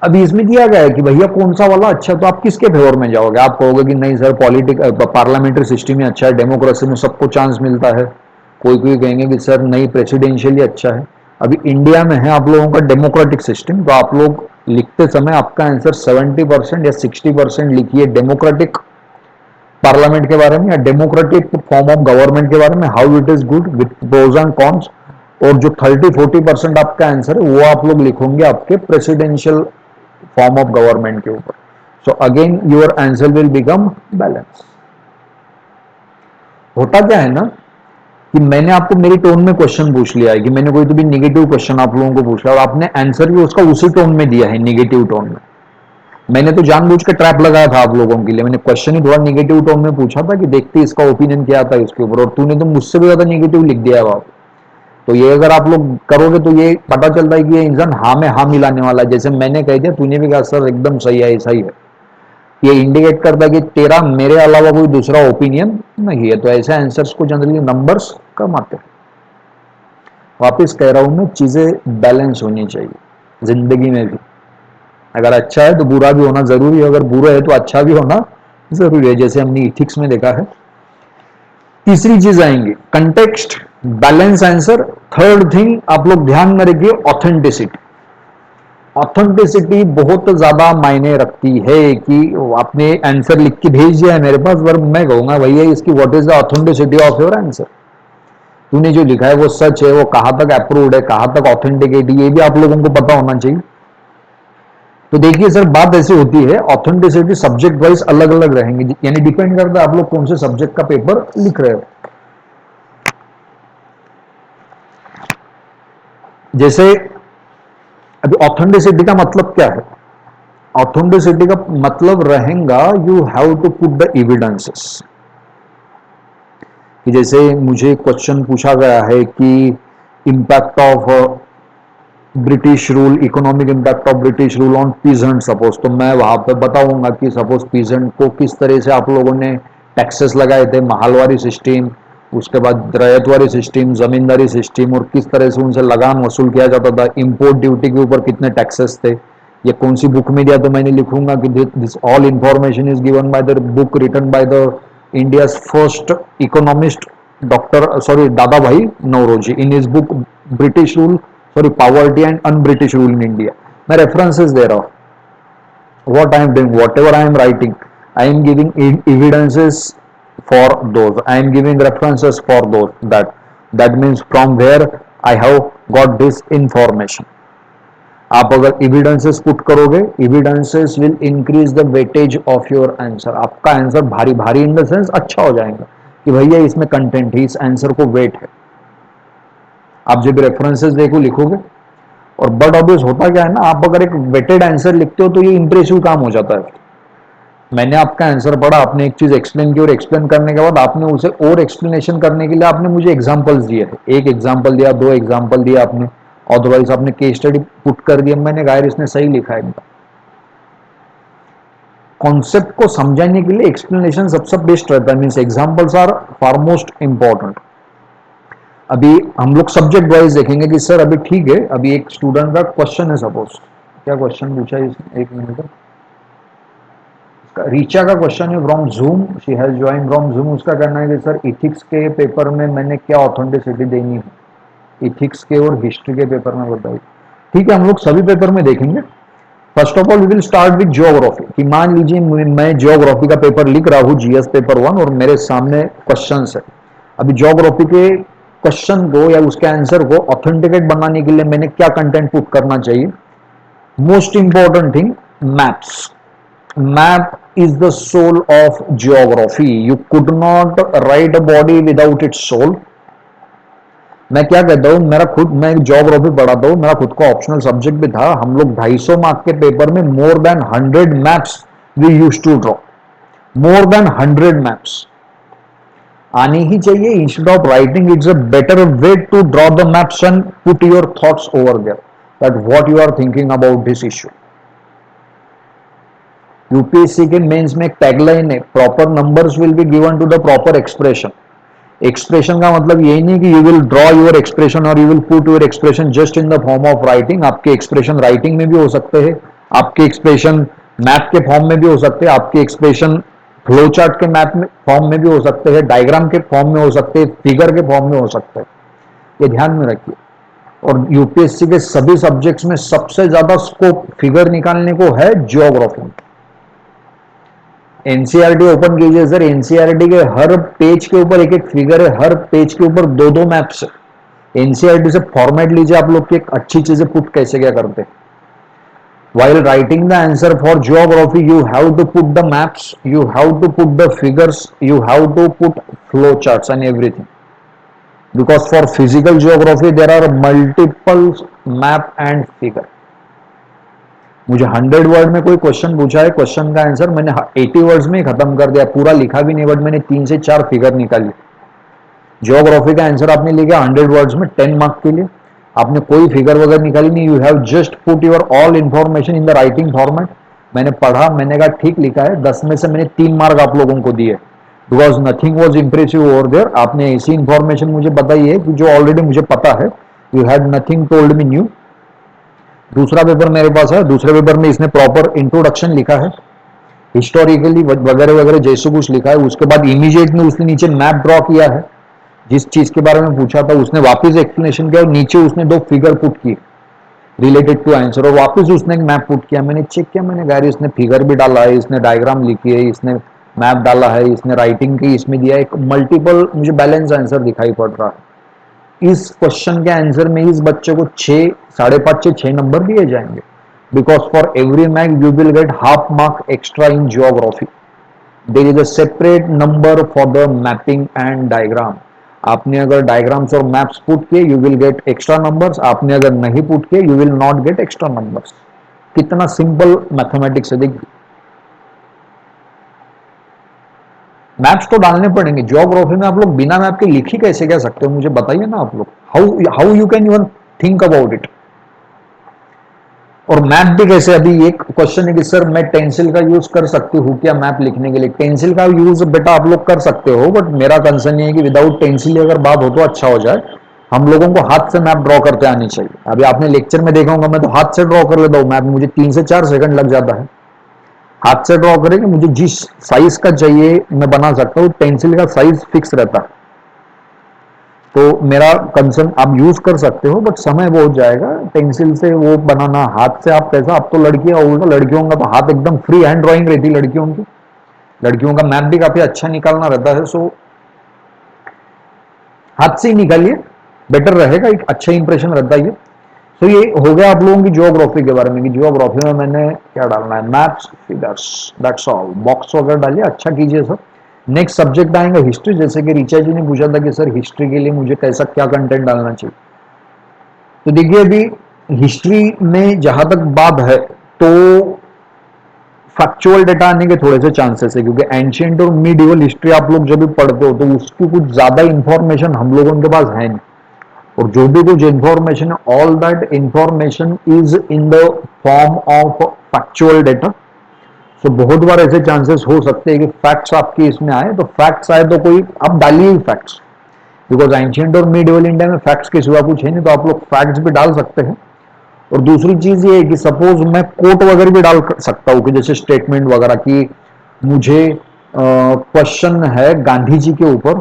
अभी इसमें दिया गया है कि भैया कौन सा वाला अच्छा, तो आप किसके फेवर में जाओगे। आप कहोगे कि नहीं सर पार्लियामेंट्री सिस्टम ही अच्छा है, डेमोक्रेसी में सबको चांस मिलता है। कोई कोई कहेंगे कि सर नहीं प्रेसिडेंशियल ही अच्छा है। अभी इंडिया में है आप लोगों का डेमोक्रेटिक सिस्टम, तो आप लोग लिखते समय आपका आंसर 70% या 60% लिखिए डेमोक्रेटिक पार्लियामेंट के बारे में या डेमोक्रेटिक फॉर्म ऑफ गवर्नमेंट के बारे में, how it is good with pros and cons. और जो 30-40% आपका आंसर है वो आप लोग लिखोगे आपके प्रेसिडेंशियल फॉर्म ऑफ गवर्नमेंट के ऊपर। So again your answer will become balance. होता क्या है ना कि मैंने आपको मेरी टोन में क्वेश्चन पूछ लिया है, कि मैंने कोई तो भी निगेटिव क्वेश्चन आप लोगों को पूछा और आपने आंसर भी उसका उसी टोन में दिया है, निगेटिव टोन में। मैंने तो जानबूझ के ट्रैप लगाया था आप लोगों के लिए, मैंने क्वेश्चन ही थोड़ा निगेटिव टोन में पूछा था कि देखते इसका ओपिनियन क्या आता है इसके ऊपर, और तूने तो मुझसे भी ज्यादा निगेटिव लिख दिया है बाप। तो ये अगर आप लोग करोगे तो ये पता चलता है कि ये इंसान हाँ में हाँ मिलाने वाला है, जैसे मैंने कह दिया तूने भी कहा सर एकदम सही है, ऐसा ही है। ये इंडिकेट करता है कि तेरा मेरे अलावा कोई दूसरा ओपिनियन नहीं है। तो ऐसे आंसर्स को जनरली नंबर्स कम आते हैं। वापिस कह रहा हूं मैं, चीजें बैलेंस होनी चाहिए जिंदगी में भी। अगर अच्छा है तो बुरा भी होना जरूरी है, अगर बुरा है तो अच्छा भी होना जरूरी है, जैसे हमने इथिक्स में देखा है। तीसरी चीज आएंगे context, balance answer. Third thing आप लोग ध्यान में रखिए, ऑथेंटिसिटी। ऑथेंटिसिटी बहुत ज्यादा मायने रखती है कि आपने आंसर लिख के भेज दिया है मेरे पास, पर मैं कहूंगा भैया इसकी what is the authenticity of your answer. तूने जो लिखा है वो सच है, वो कहां तक अप्रूव्ड है, कहां तक ऑथेंटिकेट, ये भी आप लोगों को पता होना चाहिए। तो देखिए सर, बात ऐसी होती है, ऑथेंटिसिटी सब्जेक्ट वाइज अलग अलग रहेंगे, यानी डिपेंड करता है आप लोग कौन से सब्जेक्ट का पेपर लिख रहे हो। जैसे अभी ऑथेंटिसिटी का मतलब क्या है? ऑथेंटिसिटी का मतलब रहेगा you have to put the evidences. कि जैसे मुझे क्वेश्चन पूछा गया है कि impact of British rule, economic impact of British rule on peasant suppose, तो मैं वहां पे बताऊंगा कि सपोज पीजेंट को किस तरह से आप लोगों ने टैक्सेस लगाए थे, महलवारी सिस्टम, उसके बाद रैयतवारी सिस्टम, जमींदारी सिस्टम, और किस तरह से उनसे लगान वसूल किया जाता था, इंपोर्ट ड्यूटी के ऊपर कितने टैक्सेस थे। ये कौन सी बुक में दिया, तो मैंने लिखूंगा कि this all information is given by the book written by the India first economist doctor Dadabhai Naoroji in his book British rule, poverty and un British rule in India. मैं रेफरेंसेस दे रहा हूं, what I am doing, whatever I am writing, I am giving evidences for those, I am giving references for those, that means from where I have got this information. आप अगर evidences put करोगे, evidences will increase the weightage of your answer। आपका answer भारी भारी in the sense अच्छा हो जाएगा कि भैया इसमें कंटेंट है, इस आंसर को वेट है। आप जब रेफरेंसेस देखो लिखोगे, और बट ऑब्वियस होता क्या है ना, आप अगर एक वेटेड आंसर लिखते हो तो ये इंप्रेसिव काम हो जाता है। मैंने आपका आंसर पढ़ा, आपने एक चीज एक्सप्लेन की, और एक्सप्लेन करने के बाद आपने उसे और एक्सप्लेनेशन करने के लिए आपने मुझे एग्जांपल्स दिए थे, एक एग्जांपल दिया, दो एग्जांपल दिया आपने, अदरवाइज आपने केस स्टडी पुट कर दिया, मैंने कहा इसने सही लिखा है। कॉन्सेप्ट को समझाने के लिए एक्सप्लेनेशन सबसे बेस्ट रहता है, means examples are far most important. अभी हम लोग सब्जेक्ट वाइज देखेंगे कि सर अभी ठीक है, अभी एक स्टूडेंट का क्वेश्चन है, सपोज क्या क्वेश्चन पूछा है इसने, एक मिनट का, रीचा का क्वेश्चन है from zoom, she has join from zoom. उसका कहना है कि सर इथिक्स के पेपर में मैंने क्या ऑथेंटिसिटी देनी है, इथिक्स के और हिस्ट्री के पेपर में बताइए। ठीक है, हम लोग सभी पेपर में देखेंगे। First of all we will start with geography, कि मान लीजिए मैं ज्योग्राफी का पेपर लिख रहा हूँ, जीएस पेपर 1, और मेरे सामने क्वेश्चन है। अभी ज्योग्राफी के क्वेश्चन को या उसके आंसर को ऑथेंटिकेट बनाने के लिए मैंने क्या कंटेंट पुट करना चाहिए? Most important thing, maps. Map is the soul of geography. You could not write a body without its soul. मैं क्या कहता हूँ, मैं ज्योग्राफी पढ़ाता हूँ, मेरा खुद का ऑप्शनल सब्जेक्ट भी था। हम लोग 250 मार्क के पेपर में more than 100 maps we use to draw, more than 100 maps आनी ही चाहिए। Instead of writing, it's a better way to draw the maps and put your thoughts over there, that what you are thinking about this issue. UPSC के mains में एक tagline है, proper numbers will be given to the proper expression. Expression का मतलब यही नहीं कि you will draw your expression और you will put your expression just in the form of writing. आपके एक्सप्रेशन राइटिंग में भी हो सकते हैं, आपके एक्सप्रेशन मैप के फॉर्म में भी हो सकते हैं, आपके एक्सप्रेशन फ्लो चार्ट के मैप में फॉर्म में भी हो सकते हैं, डायग्राम के फॉर्म में हो सकते हैं, फिगर के फॉर्म में हो सकते हैं। ये ध्यान में रखिए। और यूपीएससी के सभी सब्जेक्ट्स में सबसे ज्यादा स्कोप फिगर निकालने को है ज्योग्राफी में। एनसीईआरटी ओपन कीजिए सर, एनसीईआरटी के हर पेज के ऊपर एक एक फिगर है, हर पेज के ऊपर दो दो मैप्स है। एनसीईआरटी से फॉर्मेट लीजिए आप लोग की एक अच्छी चीजें पुट कैसे क्या करते हैं। while writing the answer for geography you have to put the maps, you have to put the figures, you have to put flow charts and everything. because for physical geography there are multiple map and figure. मुझे 100 word में कोई question पूछा है, question का answer मैंने 80 words में ही खत्म कर दिया, पूरा लिखा भी नहीं, बट मैंने 3 से 4 फिगर निकाली। ज्योग्राफी का आंसर आपने लिखा 100 वर्ड्स में 10 मार्क के लिए, आपने कोई फिगर वगैरह निकाली नहीं, you have just put your all information in the writing format. मैंने पढ़ा, मैंने कहा ठीक लिखा है, 10 में से मैंने 3 मार्क आप लोगों को दिए, because nothing was impressive over there. आपने ऐसी इंफॉर्मेशन मुझे बताई है कि जो ऑलरेडी मुझे पता है, you had nothing told me new. दूसरा पेपर मेरे पास है, दूसरे पेपर में इसने प्रॉपर इंट्रोडक्शन लिखा है, हिस्टोरिकली वगैरह वगैरह जैसे कुछ लिखा है, उसके बाद इमीडिएट में उसने नीचे मैप ड्रॉ किया है, जिस चीज के बारे में पूछा था उसने वापस एक्सप्लेनेशन किया और नीचे उसने 2 फिगर पुट किए रिलेटेड टू आंसर, और वापस उसने एक मैप पुट किया। मैंने चेक किया, मैंने कहा इसने फिगर भी डाला है, इसने डायग्राम लिखी है, इसने मैप डाला है, इसने राइटिंग की इसमें दिया, एक मल्टीपल मुझे बैलेंस आंसर दिखाई पड़ रहा है। इस क्वेश्चन के आंसर में इस बच्चे को 6, 5.5 से 6 नंबर दिए जाएंगे, because for every mark you will get half mark extra in geography. There is a separate number for the mapping and diagram. आपने अगर डायग्राम्स और मैप्स पुट किए you will get extra numbers, आपने अगर नहीं put किए you will not get extra numbers. कितना simple mathematics है, देखिए मैप्स तो डालने पड़ेंगे। ज्योग्राफी में आप लोग बिना मैप के लिख ही कैसे कह सकते हो, मुझे बताइए ना आप लोग, how you can even think about it. और मैप भी कैसे, अभी एक क्वेश्चन है कि सर मैं टेंसिल का यूज कर सकती हूँ क्या मैप लिखने के लिए। टेंसिल का यूज बेटा आप लोग कर सकते हो, बट मेरा कंसर्न ये है कि विदाउट टेंसिल अगर बात हो तो अच्छा हो जाए। हम लोगों को हाथ से मैप ड्रॉ करते आनी चाहिए। अभी आपने लेक्चर में देखा होगा मैं तो हाथ से ड्रॉ कर लेता हूँ मैप, मुझे 3 से 4 सेकंड लग जाता है। हाथ से ड्रॉ करेंगे, मुझे जिस साइज का चाहिए मैं बना सकता हूँ, टेंसिल का साइज फिक्स रहता है। तो मेरा कंसर्न आप यूज कर सकते हो, बट समय बहुत जाएगा पेंसिल से वो बनाना, हाथ से आप कैसा, आप तो लड़कियां हो, लड़कियों का तो हाथ एकदम फ्री हैंड ड्राइंग रहती है लड़कियों की, लड़कियों का मैप भी काफी अच्छा निकालना रहता है। सो हाथ से ही निकालिए, बेटर रहेगा, एक अच्छा इंप्रेशन रहता है ये। तो ये हो गया आप लोगों की जियोग्राफी के बारे में कि जियोग्राफी में मैंने क्या डालना है, maps figures, that's all. Box वगैरह डालिए, अच्छा कीजिए सर। नेक्स्ट सब्जेक्ट आएंगे हिस्ट्री, जैसे कि रीचा जी ने पूछा था कि सर हिस्ट्री के लिए मुझे कैसा क्या कंटेंट डालना चाहिए। तो देखिए अभी हिस्ट्री में जहां तक बात है तो फैक्चुअल डेटा आने के थोड़े से चांसेस है, क्योंकि एंशियंट और मिडिवल हिस्ट्री आप लोग जब भी पढ़ते हो तो उसकी कुछ ज्यादा इंफॉर्मेशन हम लोगों के पास है नहीं, और जो भी कुछ इंफॉर्मेशन है all that information is in the form of factual data. तो बहुत बार ऐसे चांसेस हो सकते हैं कि फैक्ट्स आपके इसमें आए, तो फैक्ट्स आए तो कोई आप डालिए फैक्ट्स, बिकॉज एंशियंट और मिडिवल इंडिया में फैक्ट्स के सिवा कुछ है नहीं, तो आप लोग फैक्ट्स भी डाल सकते हैं। और दूसरी चीज ये है कि सपोज मैं कोट वगैरह भी डाल सकता हूँ कि जैसे स्टेटमेंट वगैरह की, मुझे क्वेश्चन है गांधी जी के ऊपर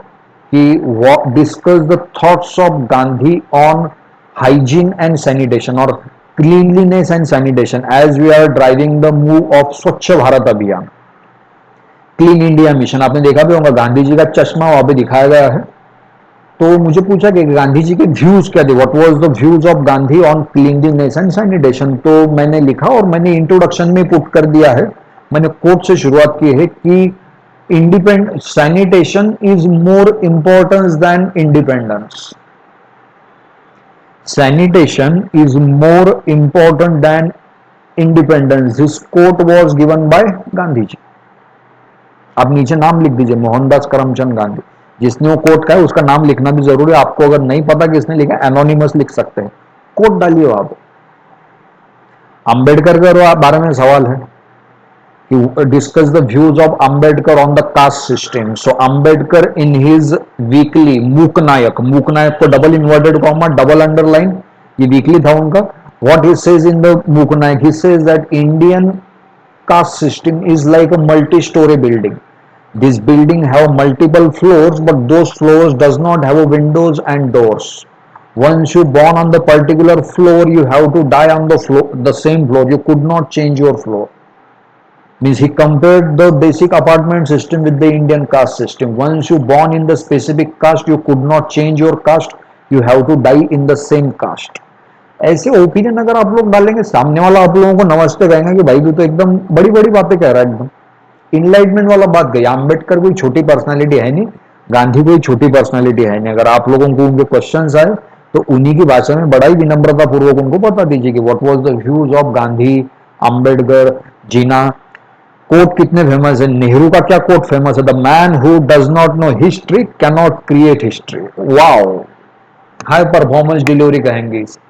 कि discuss the thoughts of Gandhi on hygiene and sanitation और cleanliness and sanitation as we are driving the move of Swachh Bharat अभियान, क्लीन इंडिया मिशन। आपने देखा भी होगा गांधी जी का चश्मा वहां पे दिखाया गया है। तो मुझे पूछा कि गांधी जी के व्यूज क्या थे, what was the views of Gandhi on cleanliness and sanitation. तो मैंने लिखा और मैंने इंट्रोडक्शन में पुट कर दिया है, मैंने कोट से शुरुआत की है कि independent sanitation is more importance than independence, sanitation is more important than independence. This quote was given by Gandhi ji. आप नीचे नाम लिख दीजिए, मोहनदास करमचंद गांधी। जिसने वो कोट का है उसका नाम लिखना भी जरूरी है। आपको अगर नहीं पता किसने लिखा, एनोनिमस लिख सकते हैं, कोट डालिए वहां पे। अंबेडकर के बारे में सवाल है कि discuss the views of Ambedkar on the caste system. So Ambedkar in his weekly, Mooknayak, Mooknayak को double inverted comma double underline, ये वीकली था उनका। What he says in the Mooknayak, he says that Indian caste system is like a multi-story building. This building have multiple floors, but those floors does not have windows and doors. Once you born on the particular floor, you have to die on the floor, the same floor. You could not change your floor. Means he compared the basic apartment system with the Indian caste system. Once you born in the specific caste, you could not change your caste. You have to die in the same caste. ऐसे opinion अगर आप लोग डालेंगे, सामने वाला आप लोगों को नमस्ते कहेंगे कि भाई तू तो एकदम बड़ी बड़ी बातें कह रहा है, एकदम इनलाइटमेंट वाला बात गई। अम्बेडकर कोई छोटी पर्सनालिटी है नहीं, गांधी कोई छोटी पर्सनालिटी है नहीं। अगर आप लोगों को उनके क्वेश्चंस आए तो उन्हीं की भाषा में बड़ा ही विनम्रता पूर्वक उनको बता दीजिए कि what was the views of Gandhi, Ambedkar, Jinnah. Quote कितने फेमस है? नेहरू का क्या कोट फेमस है? The man who does not know history can not create history. Wow, high performance delivery कहेंगे इसे।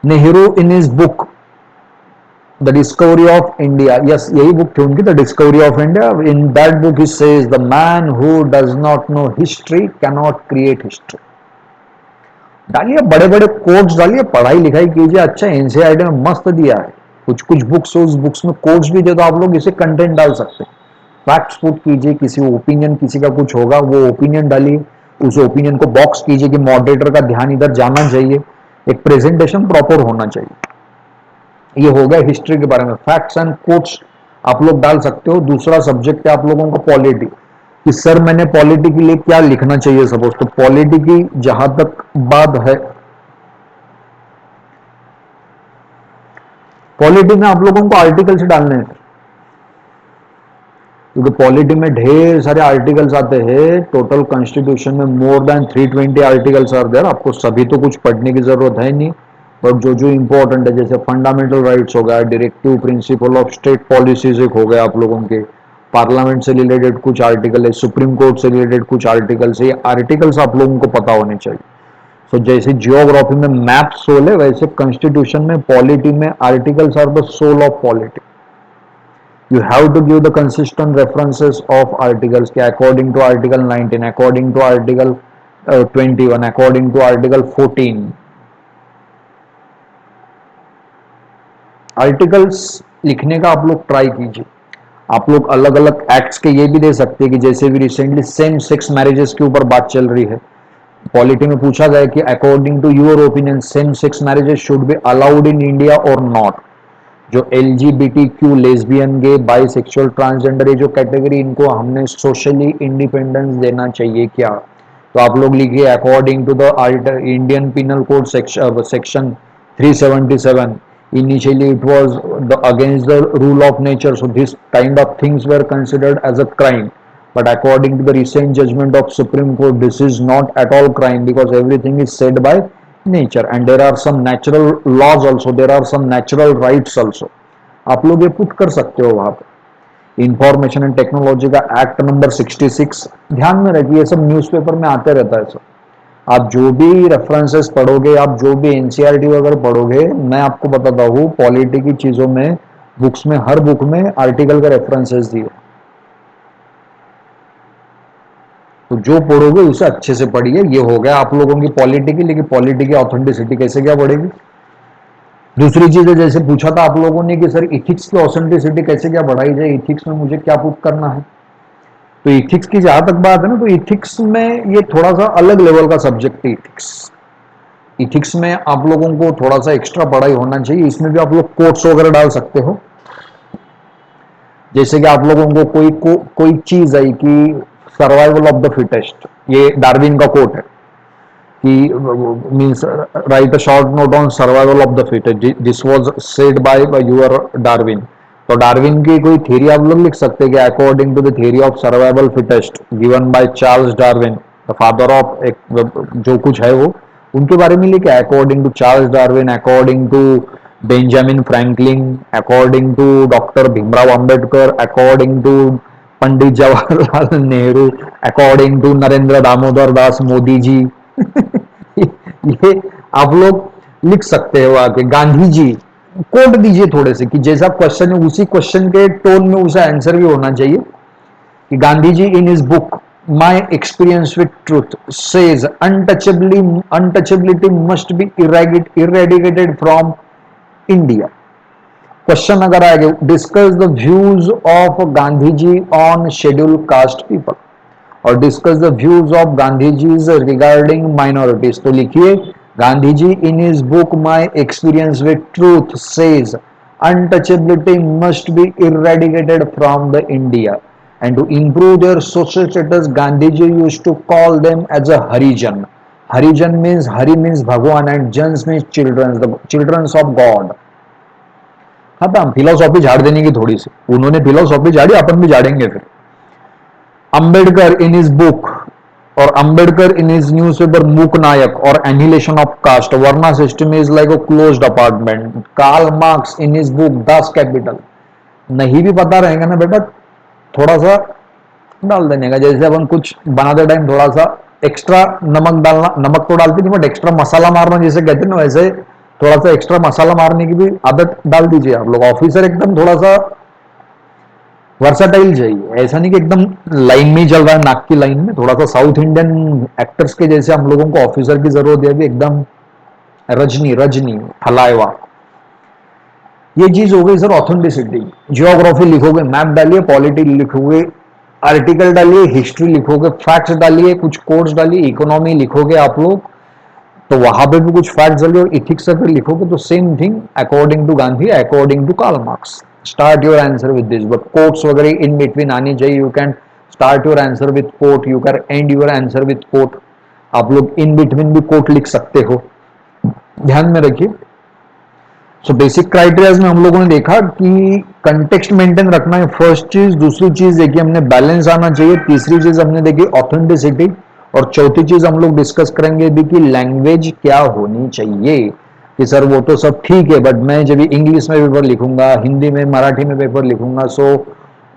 Nehru in his book the discovery of India, yes यही book थी उनकी, the discovery of India, in that book he says the man who does not know history can not create history. डालिए बड़े बड़े quotes डालिए, पढ़ाई लिखाई कीजिए। अच्छा एनसीईआरटी में मस्त दिया है, कुछ कुछ बुक्स, उस बुक्स में कोट्स भी दे तो आप लोग इसे कंटेंट डाल सकते हैं। फैक्ट्स पुट कीजिए, किसी ओपिनियन किसी का कुछ होगा वो ओपिनियन डालिए, उस ओपिनियन को बॉक्स कीजिए कि मॉडरेटर का ध्यान इधर जाना चाहिए, एक प्रेजेंटेशन प्रॉपर होना चाहिए। ये हो गया हिस्ट्री के बारे में, फैक्ट्स एंड कोट्स आप लोग डाल सकते हो। दूसरा सब्जेक्ट है आप लोगों का पॉलिटी, कि सर मैंने पॉलिटी के लिए क्या लिखना चाहिए सपोज। तो पॉलिटी की जहां तक बात है, पॉलिटी में आप लोगों को आर्टिकल्स डालने हैं, क्योंकि पॉलिटी में ढेर सारे आर्टिकल्स आते हैं। टोटल कॉन्स्टिट्यूशन में more than 320 articles are there. आपको सभी तो कुछ पढ़ने की जरूरत है नहीं, पर जो जो इंपॉर्टेंट है, जैसे फंडामेंटल राइट्स हो गया, directive principle of state policies एक हो गया आप लोगों के, पार्लियामेंट से रिलेटेड कुछ आर्टिकल है, सुप्रीम कोर्ट से रिलेटेड कुछ आर्टिकल्स है। ये आर्टिकल्स आप लोगों को पता होने चाहिए। सो जैसे जियोग्राफी में मैप सोल है, वैसे कॉन्स्टिट्यूशन में पॉलिटी में articles are the soul of polity. You have to give the consistent references of articles, कि according to article 19, according to article 21, according to article 14। Articles लिखने का आप लोग ट्राई कीजिए। आप लोग अलग अलग एक्ट्स के ये भी दे सकते हैं, कि जैसे भी रिसेंटली सेम सेक्स मैरिजेस के ऊपर बात चल रही है, पॉलिटी में पूछा गया कि according to your opinion same sex marriages should be allowed in India और नॉट। जो LGBTQ, lesbian, gay, bisexual, transgender, ये जो कैटेगरी, इनको हमने सोशली इंडिपेंडेंस देना चाहिए क्या? तो आप लोग लिखिए according to the Indian penal code section 377, initially it was against the rule of nature, so this kind of things were considered as a crime, but according to the recent judgment of Supreme Court, this is not at all crime, because everything is said by nature and there are some natural laws also, there are some natural rights also। आप लोग ये put कर सकते हो वहां पे। Information and technology का act number 66 ध्यान में रखिए, सब न्यूज़पेपर में आते रहता है सब। आप जो भी रेफरेंसेस पढ़ोगे, आप जो भी एनसीईआरटी वगैरह पढ़ोगे, मैं आपको बताता हूँ पॉलिटी की चीजों में, बुक्स में, हर बुक में आर्टिकल का रेफरेंसेस दिए, तो जो पढ़ोगे उसे अच्छे से पढ़िए। ये हो गया आप लोगों की पॉलिटी की, लेकिन पॉलिटी की ऑथेंटिसिटी कैसे क्या बढ़ेगी? दूसरी चीज है, जैसे पूछा था आप लोगों ने कि सर इथिक्स की ऑथेंटिसिटी कैसे क्या बढ़ाई जाए, इथिक्स में मुझे क्या प्रूव करना है। तो इथिक्स की जहां तक बात है ना, तो इथिक्स में ये थोड़ा सा अलग लेवल का सब्जेक्ट है इथिक्स। इथिक्स में आप लोगों को थोड़ा सा एक्स्ट्रा पढ़ाई होना चाहिए। इसमें भी आप लोग कोट्स वगैरह डाल सकते हो, जैसे कि आप लोगों को कोई चीज है कि सर्वाइवल ऑफ द फिटेस्ट, ये डार्विन का कोट है कि means write a short note on survival of the fittest, this was said by your Darwin. तो डार्विन की कोई थ्योरी आप लोग लिख सकते हैं कि according to the theory of survival fittest given by Charles Darwin, the father of जो कुछ है वो, उनके बारे में लिखे according to Charles Darwin, according to Benjamin Franklin, according to doctor Bhimrao Ambedkar, according to Pandit Jawaharlal Nehru, according to Narendra Damodar Das Modi ji. ये आप लोग लिख सकते हो आके। गांधी जी कोट दीजिए थोड़े से, कि जैसा क्वेश्चन है उसी क्वेश्चन के टोन में उसे आंसर भी होना चाहिए, कि Gandhi ji in his book my experience with truth says untouchability must be eradicated from India. Question अगर आएगा, discuss the views of Gandhi ji on schedule caste people, और discuss the views of Gandhi ji regarding minorities, तो लिखिए Gandhi ji in his book my experience with truth says untouchability must be eradicated from the India, and to improve their social status Gandhi ji used to call them as a harijan। harijan means, hari means भगवान and jans means children, the children of God। खत्म। Philosophy झाड़ देने की थोड़ी सी, उन्होंने philosophy झाड़ी, अपन भी झाड़ेंगे फिर। Ambedkar in his book or Ambedkar in his newspaper Mook Nayak or Annihilation of Caste, Varna system is like a closed apartment. Karl Marx in his book Das Capital. नहीं भी पता रहेगा ना बेटा, थोड़ा सा डाल देने का, जैसे अपन कुछ बनाते टाइम थोड़ा सा एक्स्ट्रा नमक डालना, नमक तो डालते नहीं बट एक्स्ट्रा मसाला मारना जिसे कहते हैं ना, वैसे थोड़ा सा एक्स्ट्रा मसाला मारने की भी आदत डाल दीजिए आप लोग। ऑफिसर एकदम थोड़ा सा वर्साटाइल चाहिए, ऐसा नहीं कि एकदम लाइन में ही चल रहा है, नाक की लाइन में, थोड़ा सा साउथ इंडियन एक्टर्स के जैसे हम लोगों को ऑफिसर की जरूरत है, भी एकदम रजनी रजनी हलाएवा। ये चीज हो गई सर ऑथेंटिसिटी। जियोग्राफी लिखोगे, मैप डालिए, पॉलिटी लिखोगे, आर्टिकल डालिए, हिस्ट्री लिखोगे, फैक्ट्स डालिए, कुछ कोर्स डालिए, इकोनॉमी लिखोगे आप लोग तो वहां पे भी कुछ फैक्ट्स डालिए, और इथिक्स अगर लिखोगे तो same thing according to Gandhi, according to Karl Marx. Start your answer with this, but quotes वगैरह इन बिटवीन आनी चाहिए। You can start your answer with quote, you can end your answer with quote. आप लोग in between भी coat लिख सकते हो, ध्यान में रखिए। सो बेसिक क्राइटेरियाज में हम लोगों ने देखा कि कंटेक्स्ट मेंटेन रखना है फर्स्ट चीज, दूसरी चीज देखिए हमने बैलेंस आना चाहिए, तीसरी चीज हमने देखी ऑथेंटिसिटी, और चौथी चीज हम लोग डिस्कस करेंगे भी कि लैंग्वेज क्या होनी चाहिए। कि सर वो तो सब ठीक है, बट मैं जब इंग्लिश में पेपर लिखूंगा, हिंदी में, मराठी में पेपर लिखूंगा, so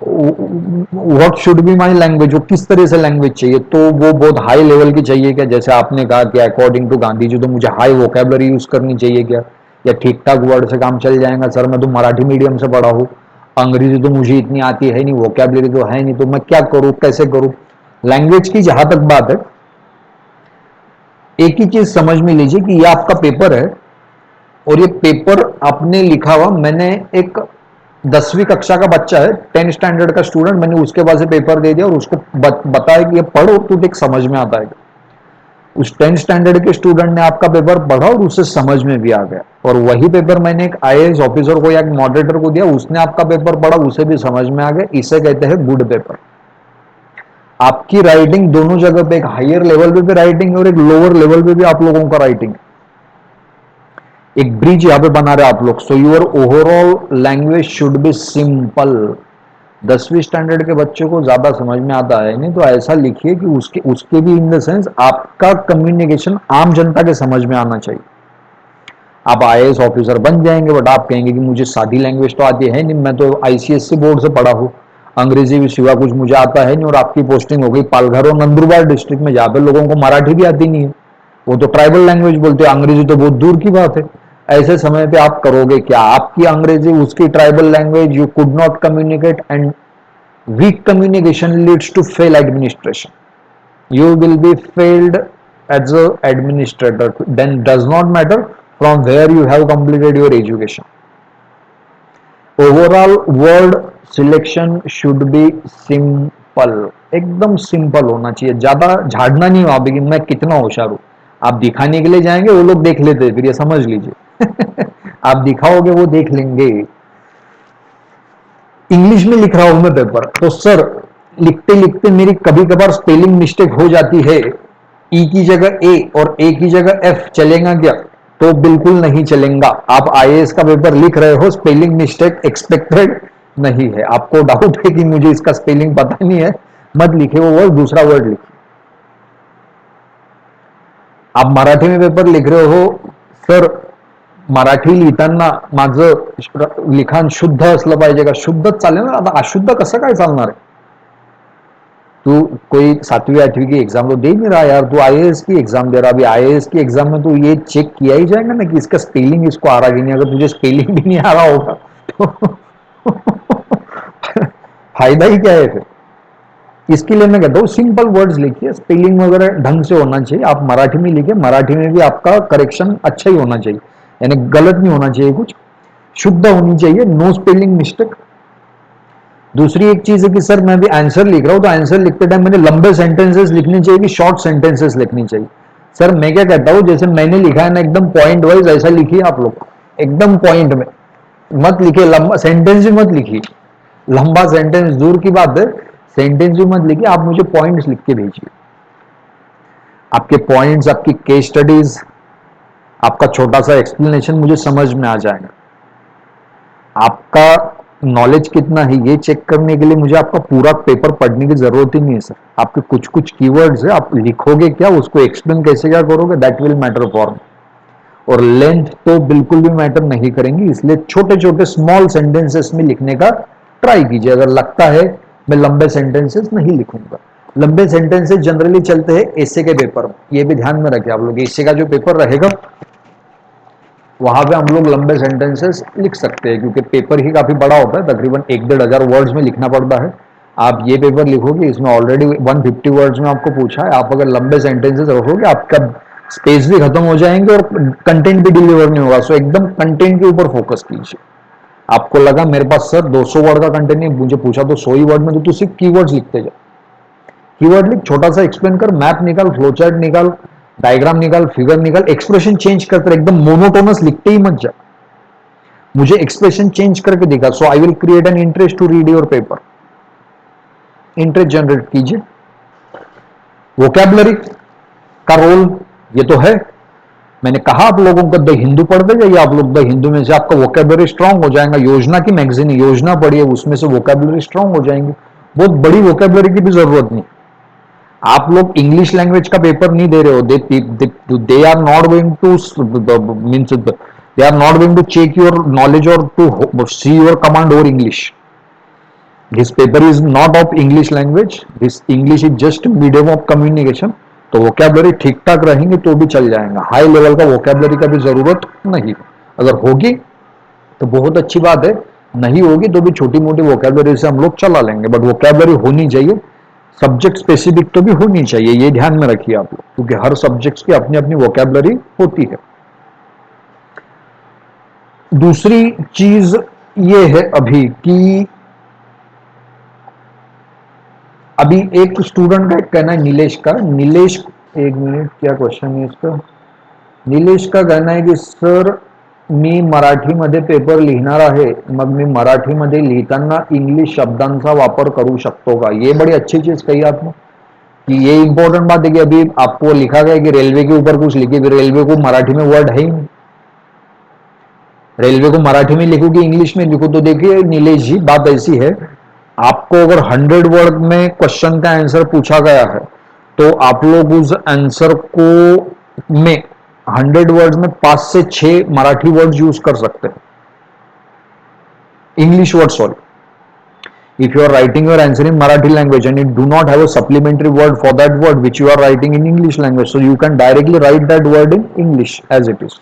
what should be my language, वो किस तरह से लैंग्वेज चाहिए, तो वो बहुत हाई लेवल की चाहिए क्या, जैसे आपने कहा कि अकॉर्डिंग टू गांधी जी तो मुझे हाई वोकेबलरी यूज करनी चाहिए क्या, या ठीक ठाक वर्ड से काम चल जाएगा। सर मैं तो मराठी मीडियम से पढ़ा हूँ, अंग्रेजी तो मुझे इतनी आती है नहीं, वोकेबलरी तो है नहीं, तो मैं क्या करूँ, कैसे करूँ। लैंग्वेज की जहां तक बात है, एक ही चीज समझ में लीजिए कि ये आपका पेपर है, और ये पेपर आपने लिखा हुआ, मैंने एक 10वीं कक्षा का बच्चा है, 10 स्टैंडर्ड का स्टूडेंट, मैंने उसके पास पेपर दे दिया और उसको बताया कि ये पढ़ो तो देख समझ में आता है। उस 10 स्टैंडर्ड के स्टूडेंट ने आपका पेपर पढ़ा और उसे समझ में भी आ गया, और वही पेपर मैंने एक आईएएस ऑफिसर को या एक मॉडरेटर को दिया, उसने आपका पेपर पढ़ा, उसे भी समझ में आ गया। इसे कहते हैं गुड पेपर। आपकी राइटिंग दोनों जगह पे, एक हायर लेवल पे भी राइटिंग और एक लोअर लेवल पे भी आप लोगों का राइटिंग, एक ब्रिज यहां पे बना रहे आप लोग। So your overall language should be simple. 10वीं स्टैंडर्ड के बच्चे को ज्यादा समझ में आता है नहीं, तो ऐसा लिखिए कि उसके उसके भी इन द सेंस आपका कम्युनिकेशन आम जनता के समझ में आना चाहिए। आप आईएएस ऑफिसर बन जाएंगे, बट आप कहेंगे कि मुझे सादी लैंग्वेज तो आती है नहीं, मैं तो आईसीएससी बोर्ड से पढ़ा हूँ, अंग्रेजी भी सिवा कुछ मुझे आता है नहीं, और आपकी पोस्टिंग हो गई पालघर और नंदुरबार डिस्ट्रिक्ट में, जहां पे लोगों को मराठी भी आती नहीं है, वो तो ट्राइबल लैंग्वेज बोलते हैं, अंग्रेजी तो बहुत दूर की बात है। ऐसे समय पे आप करोगे क्या, आपकी अंग्रेजी उसकी tribal language, you could not communicate, and weak communication leads to fail administration. You will be failed as a administrator. Then does not matter from where you have completed your education. Overall word selection should be simple. एकदम simple होना चाहिए, ज्यादा झाड़ना नहीं हो कि मैं कितना होशियार हूं। आप दिखाने के लिए जाएंगे, वो लोग देख लेते हैं, फिर ये समझ लीजिए आप दिखाओगे वो देख लेंगे। इंग्लिश में लिख रहा हूं मैं पेपर, तो सर लिखते लिखते मेरी कभी कभार स्पेलिंग मिस्टेक हो जाती है, ई की जगह ए और ए की जगह एफ, चलेगा क्या, तो बिल्कुल नहीं चलेगा। आप आईएएस का पेपर लिख रहे हो, स्पेलिंग मिस्टेक एक्सपेक्टेड नहीं है, आपको डाउट है कि मुझे इसका स्पेलिंग पता नहीं है, मत लिखे वो वर्ड, दूसरा वर्ड लिखिए। आप मराठी में पेपर लिख रहे हो, सर मराठी लिहिताना माझं लिखाण शुद्ध असलं पाहिजे का, शुद्धच चालेल ना, आता अशुद्ध कसं काय चालणार आहे। तू कोई 7वीं 8वीं की एग्जाम तो दे नहीं रहा यार, तू आईएएस की एग्जाम दे रहा, अभी आईएएस की एग्जाम में तो ये चेक किया ही जाएगा ना कि इसका स्पेलिंग इसको आ रहा कि नहीं। अगर तुझे स्पेलिंग भी नहीं आ रहा होगा तो फायदा ही क्या है फिर। इसके लिए मैं कहता हूँ सिंपल वर्ड्स लिखिए, स्पेलिंग वगैरह ढंग से होना चाहिए। आप मराठी में लिखिए, मराठी में भी आपका करेक्शन अच्छा ही होना चाहिए, यानी गलत नहीं होना चाहिए, कुछ शुद्ध होनी चाहिए, नो स्पेलिंग मिस्टेक। दूसरी एक चीज है कि सर मैं भी आंसर लिख रहा हूं, तो आंसर लिखते टाइम मैंने लंबे सेंटेंसेस लिखने चाहिए कि शॉर्ट सेंटेंसेस लिखनी चाहिए। सर मैं क्या कहता हूं, जैसे मैंने लिखा है ना एकदम पॉइंट वाइज, ऐसा लिखिए आप लोग, एकदम पॉइंट में मत लिखिए, लंबा सेंटेंस भी मत लिखिए, लंबा सेंटेंस दूर की बात है, सेंटेंस भी मत लिखिए, आप मुझे पॉइंट्स लिख के भेजिए। आपके पॉइंट्स, आपकी केस स्टडीज, आपका छोटा सा एक्सप्लेनेशन मुझे समझ में आ जाएगा। आपका नॉलेज कितना है ये चेक करने के लिए मुझे आपका पूरा पेपर पढ़ने की जरूरत ही नहीं है सर। आपके कुछ कुछ कीवर्ड्स है, आप लिखोगे क्या, उसको एक्सप्लेन कैसे क्या करोगे, दैट विल मैटर फॉर मी। और लेंथ तो बिल्कुल भी मैटर नहीं करेंगी, इसलिए छोटे छोटे स्मॉल सेंटेंसेस में लिखने का ट्राई कीजिए। अगर लगता है मैं लंबे सेंटेंसेस नहीं लिखूंगा, लंबे सेंटेंसेस जनरली चलते हैं एसे के पेपर में, ये भी ध्यान में रखिए आप लोग। एसे का जो पेपर रहेगा वहां पे हम लोग लंबे सेंटेंसेस लिख सकते हैं, क्योंकि पेपर ही काफी बड़ा होता है, तकरीबन 1-1.5 हजार वर्ड्स में लिखना पड़ता है। आप ये पेपर लिखोगे, इसमें ऑलरेडी 150 वर्ड्स में आपको पूछा है, आप अगर लंबे सेंटेंसेस रखोगे आपका स्पेस भी खत्म हो जाएंगे और कंटेंट भी डिलीवर नहीं होगा। सो एकदम कंटेंट के ऊपर फोकस कीजिए। आपको लगा मेरे पास सर 200 वर्ड का कंटेंट नहीं, मुझे पूछा तो 100 ही वर्ड में, तो सिर्फ कीवर्ड्स लिखते जाओ। कीवर्ड लिख, छोटा सा एक्सप्लेन कर, मैप निकाल, फ्लोचार्ट निकाल, डायग्राम निकाल, फिगर निकाल, एक्सप्रेशन चेंज करते रहे, एकदम मोनोटोनस लिखते ही मत जा। मुझे एक्सप्रेशन चेंज करके दिखा, so I will create an interest to read your paper. Interest generate कीजिए। वोकैबुलरी का रोल ये तो है, मैंने कहा आप लोगों को द हिंदू पढ़ते जाइए आप लोग, द हिंदू में से आपका वोकैबुलरी स्ट्रांग हो जाएगा। योजना की मैगजीन योजना पढ़िए, उसमें से वोकैबुलरी स्ट्रांग हो जाएंगे। बहुत बड़ी वोकैबुलरी की भी जरूरत नहीं। आप लोग इंग्लिश लैंग्वेज का पेपर नहीं दे रहे हो, they are not going to means they are not going to check your knowledge और to see your command over English. This paper is not of English language, this English is just medium of communication. तो vocabulary ठीक ठाक रहेंगे तो भी चल जाएगा, high level का वोकैबुलरी का भी जरूरत नहीं। अगर होगी तो बहुत अच्छी बात है, नहीं होगी तो भी छोटी मोटी वोकैबुलरी से हम लोग चला लेंगे, बट वोकैबुलरी होनी चाहिए, सब्जेक्ट स्पेसिफिक तो भी होनी चाहिए, ये ध्यान में रखिए आप लोग, क्योंकि हर सब्जेक्ट की अपनी अपनी वोकैबुलरी होती है। दूसरी चीज ये है अभी कि अभी एक स्टूडेंट का कहना है, नीलेश का, नीलेश एक मिनट क्या क्वेश्चन है इसका। नीलेश का कहना है की सर मी मराठीमध्ये पेपर लिहिणार आहे, मग मी मराठीमध्ये लिहिताना इंग्लिश शब्दांचा वापर करू शकतो का। ये बड़ी अच्छी चीज कही आपने कि ये इंपॉर्टेंट बात है कि अभी आपको लिखा गया कि रेलवे के ऊपर कुछ लिखे, रेलवे को मराठी में वर्ड है ही नहीं, रेलवे को मराठी में लिखो कि इंग्लिश में लिखो। तो देखिए नीलेश जी, बात ऐसी है, आपको अगर 100 वर्ड में क्वेश्चन का आंसर पूछा गया है तो आप लोग उस आंसर को में 100 वर्ड में 5 से 6 मराठी वर्ड यूज कर सकते हैं, English word sorry. If you are writing your answer in Marathi language and you do not have a supplementary word for that word which you are writing in English language, so you can directly write that word in English as it is.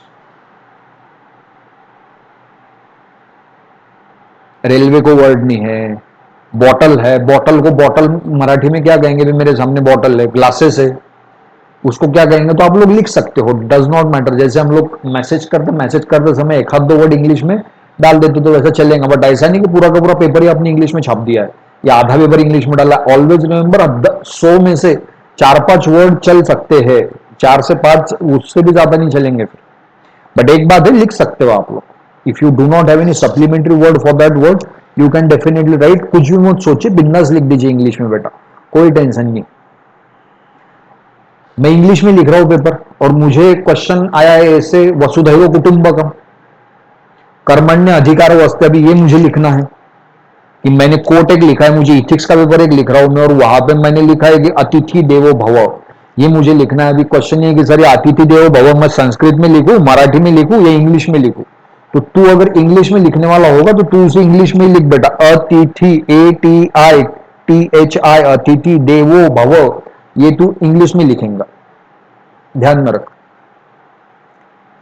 Railway को word नहीं है, bottle है, bottle को bottle Marathi में क्या कहेंगे, भी मेरे सामने बॉटल है, ग्लासेस है, उसको क्या कहेंगे, तो आप लोग लिख सकते हो, डज नॉट मैटर। जैसे हम लोग मैसेज करते समय एक आध दो वर्ड इंग्लिश में डाल देते तो वैसा चलेगा, बट ऐसा नहीं कि पूरा का पूरा पेपर ही आपने इंग्लिश में छाप दिया है या आधा पेपर इंग्लिश में डाला। ऑलवेज रिमेंबर 100 में से 4-5 वर्ड चल सकते हैं, 4 से 5, उससे भी ज्यादा नहीं चलेंगे फिर। बट एक बात है, लिख सकते हो आप लोग। If you do not have any supplementary word for that word you can definitely right, कुछ भी मत सोचिए, बिंदास लिख दीजिए इंग्लिश में बेटा, कोई टेंशन नहीं। मैं इंग्लिश में लिख रहा हूं पेपर और मुझे क्वेश्चन आया है ऐसे, वसुधैव कुटुंबकम कर्मण्य अधिकार वस्ते, अभी ये मुझे लिखना है कि मैंने कोट एक लिखा है, मुझे इथिक्स का पेपर एक लिख रहा हूं मैं, और वहां पे मैंने लिखा है कि अतिथि देवो भव, ये मुझे लिखना है। अभी क्वेश्चन ये कि सर ये अतिथि देवो भव मैं संस्कृत में लिखूं, मराठी में लिखूं या इंग्लिश में लिखूं। तो तू अगर इंग्लिश में लिखने वाला होगा तो तू उसे इंग्लिश में लिख बेटा, अतिथि ATITHI अतिथि देवो भव, ये तू इंग्लिश में लिखेगा, ध्यान में रख।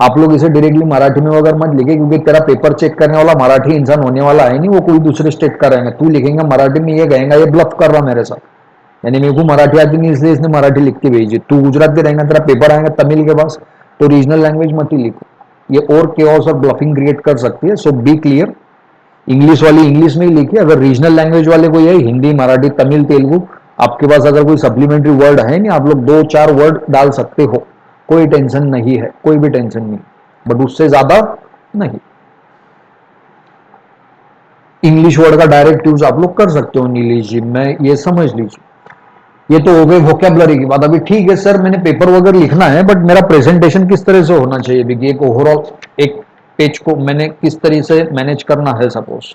आप लोग इसे डायरेक्टली मराठी में अगर मत लिखे, क्योंकि तेरा पेपर चेक करने वाला मराठी इंसान होने वाला है नहीं, वो कोई दूसरे स्टेट का रहेगा। तू लिखेगा मराठी में, ये कहेगा ये ब्लफ कर रहा मेरे साथ, यानी मेरे को मराठी आती नहीं इसलिए इसने मराठी लिख के भेजी। तू गुजरात के रहेगा, तेरा पेपर आएगा तमिल के पास, तो रीजनल लैंग्वेज मत ही लिखो, ये और केओस और ब्लफिंग क्रिएट कर सकती है। सो बी क्लियर, इंग्लिश वाली इंग्लिश में ही लिखिए, अगर रीजनल लैंग्वेज वाले को ये हिंदी, मराठी, तमिल, तेलुगु, आपके पास अगर कोई सप्लीमेंट्री वर्ड है नहीं, आप लोग 2-4 वर्ड डाल सकते हो, कोई टेंशन नहीं है, कोई भी टेंशन नहीं, बट उससे ज्यादा नहीं। इंग्लिश वर्ड का डायरेक्ट यूज आप लोग कर सकते हो नीलेश जी, मैं ये समझ लीजिए। ये तो हो गई वोकैबुलरी की बात। अभी ठीक है सर मैंने पेपर वगैरह लिखना है, बट मेरा प्रेजेंटेशन किस तरह से होना चाहिए, एक ओवरऑल एक पेज को मैंने किस तरह से मैनेज करना है। सपोज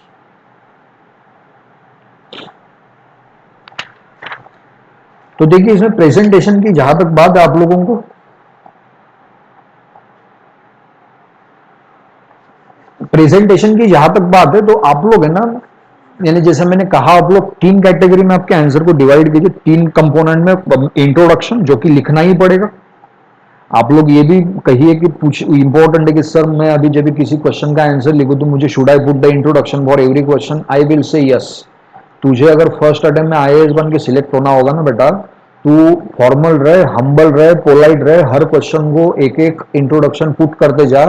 तो देखिए इसमें प्रेजेंटेशन की जहां तक बात है, आप लोगों को प्रेजेंटेशन की जहां तक बात है, तो आप लोग है ना, यानी जैसे मैंने कहा, आप लोग तीन कैटेगरी में आपके आंसर को डिवाइड कीजिए, तीन कंपोनेंट में। इंट्रोडक्शन, जो कि लिखना ही पड़ेगा। आप लोग ये भी कहिए कि पूछ इंपॉर्टेंट है कि सर मैं अभी जब भी किसी क्वेश्चन का आंसर लिखूं तो मुझे should I put the introduction for every question, I will say yes. तुझे अगर फर्स्ट अटेम्प्ट में आईएएस बन के सिलेक्ट होना होगा ना बेटा, तू फॉर्मल रहे, हम्बल रहे, पोलाइट रहे, हर क्वेश्चन को एक एक इंट्रोडक्शन पुट करते जा।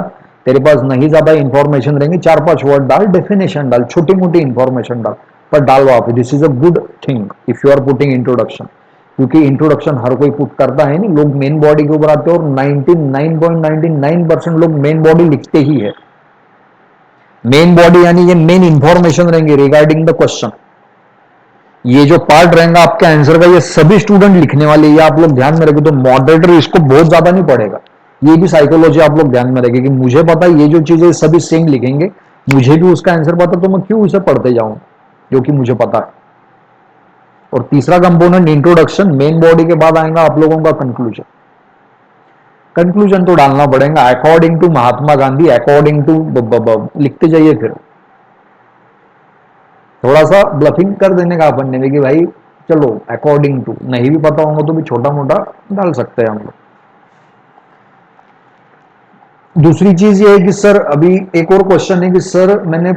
तेरे पास नहीं ज्यादा इंफॉर्मेशन रहेंगी, चार पांच वर्ड डाल, डेफिनेशन डाल, छोटी मोटी इंफॉर्मेशन डाल, पर डाल वहां पे। This is a good thing if you are putting introduction, क्योंकि इंट्रोडक्शन हर कोई पुट करता है नहीं, लोग मेन बॉडी के ऊपर आते हैं और 99.99% लोग मेन बॉडी लिखते ही है। मेन बॉडी यानी ये मेन इंफॉर्मेशन रहेंगे रिगार्डिंग द क्वेश्चन। ये जो पार्ट रहेगा आपके आंसर का, ये सभी स्टूडेंट लिखने वाले, ये आप लोग ध्यान में रखें। तो मॉडरेटर इसको बहुत ज्यादा नहीं पढ़ेगा। ये भी साइकोलॉजी आप लोग ध्यान में रखें कि मुझे पता है ये जो चीजें सभी सेम लिखेंगे, मुझे भी उसका आंसर पता, तो मैं क्यों इसे पढ़ते जाऊं जो कि मुझे पता है। और तीसरा कंपोनेंट इंट्रोडक्शन, मेन बॉडी के बाद आएगा आप लोगों का कंक्लूजन। कंक्लूजन तो डालना पड़ेगा, according to Mahatma Gandhi, according to लिखते जाइए। फिर थोड़ा सा ब्लफिंग कर देने का अपन ने कि भाई चलो अकॉर्डिंग टू, नहीं भी पता होगा तो भी छोटा मोटा डाल सकते हैं हम लोग। दूसरी चीज ये है कि सर अभी एक और क्वेश्चन है कि सर मैंने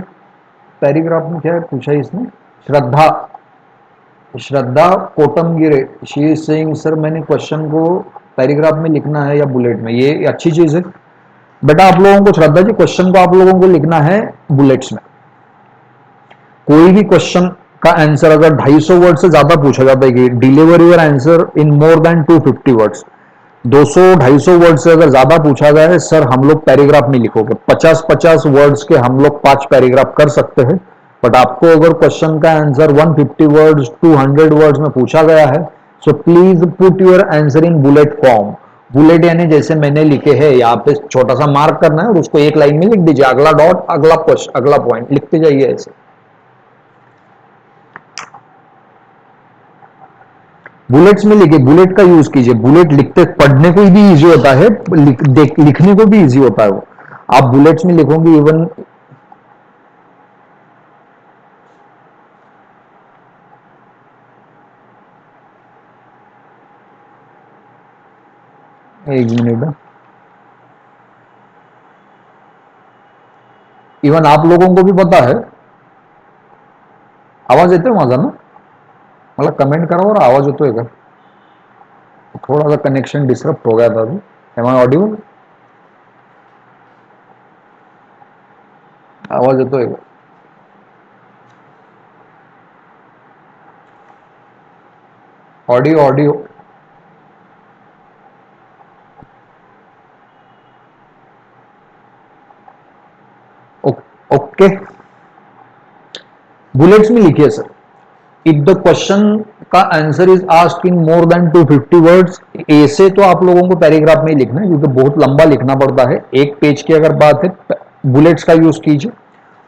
पैराग्राफ में क्या पूछा है इसने, श्रद्धा, श्रद्धा कोटमगिरे, शी इज सेइंग सर मैंने क्वेश्चन को पैराग्राफ में लिखना है या बुलेट में। ये अच्छी चीज है बेटा। आप लोगों को, श्रद्धा जी, क्वेश्चन को आप लोगों को लिखना है बुलेट्स में। कोई भी क्वेश्चन का आंसर अगर 250 वर्ड से ज्यादा पूछा जाता है कि deliver your answer in more than 250 words, 200-250 word से अगर ज्यादा पूछा गया है, सर हम लोग पैराग्राफ में लिखोगे। 50-50 वर्ड्स के हम लोग 5 पैराग्राफ कर सकते हैं। बट आपको अगर क्वेश्चन का आंसर 150 वर्ड्स, 200 वर्ड्स में पूछा गया है, so please put your answer in bullet form. Bullet यानी जैसे मैंने लिखे हैं, यहाँ पे छोटा सा मार्क करना है और उसको एक लाइन में लिख दीजिए, अगला डॉट, अगला क्वेश्चन, अगला पॉइंट लिखते जाइए ऐसे। बुलेट्स में लिखिए, बुलेट का यूज कीजिए। बुलेट लिखते पढ़ने को भी इजी होता है, लिखने को भी इजी होता है वो। आप बुलेट्स में लिखोगे इवन, एक मिनट, इवन आप लोगों को भी पता है, आवाज येतोय माझा ना? मला कमेंट करा और आवाज येतोय का? थोड़ा सा कनेक्शन डिस्टर्ब हो गया था अभी। एम आई ऑडियो, आवाज येतोय का? Audio audio, okay. बुलेट्स में लिखिए सर, इफ द क्वेश्चन का answer is asked in more than 250 words. ऐसे तो आप लोगों को पैराग्राफ में ही लिखना है क्योंकि बहुत लंबा लिखना पड़ता है। एक पेज की अगर बात है, बुलेट्स का यूज कीजिए।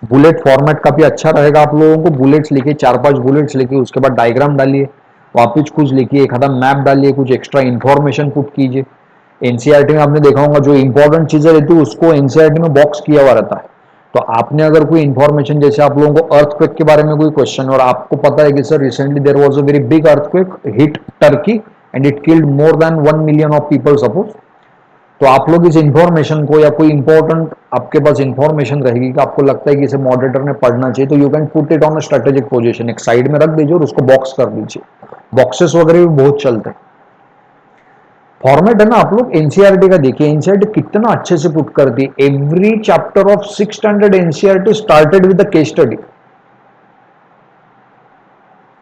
बुलेट फॉर्मेट काफी अच्छा रहेगा। आप लोगों को बुलेट्स लिखिए, 4-5 बुलेट्स लिखिए, उसके बाद डायग्राम डालिए, वापिस कुछ लिखिए, एक आधा मैप डालिए, कुछ एक्स्ट्रा इंफॉर्मेशन पुट कीजिए। एनसीईआरटी में आपने देखा होगा जो इंपॉर्टेंट चीजें रहती है उसको एनसीईआरटी में बॉक्स किया हुआ रहता है। तो आपने अगर कोई इंफॉर्मेशन, जैसे आप लोगों को अर्थक्वेक के बारे में कोई क्वेश्चन, और आपको पता है कि sir recently there was a very big earthquake hit Turkey and it killed more than 1 million of people suppose, तो आप लोग इस इंफॉर्मेशन को, या कोई इंपॉर्टेंट आपके पास इंफॉर्मेशन रहेगी कि आपको लगता है कि इसे मॉडरेटर ने पढ़ना चाहिए, तो you can put it on a strategic position, एक साइड में रख दीजिए और उसको बॉक्स कर दीजिए। बॉक्सेस वगैरह भी बहुत चलते हैं। फॉर्मेट है ना, आप लोग एनसीईआरटी का देखिए, एनसीईआरटी कितना अच्छे से पुट करती है। Every chapter of 6 standard NCERT started with the case study.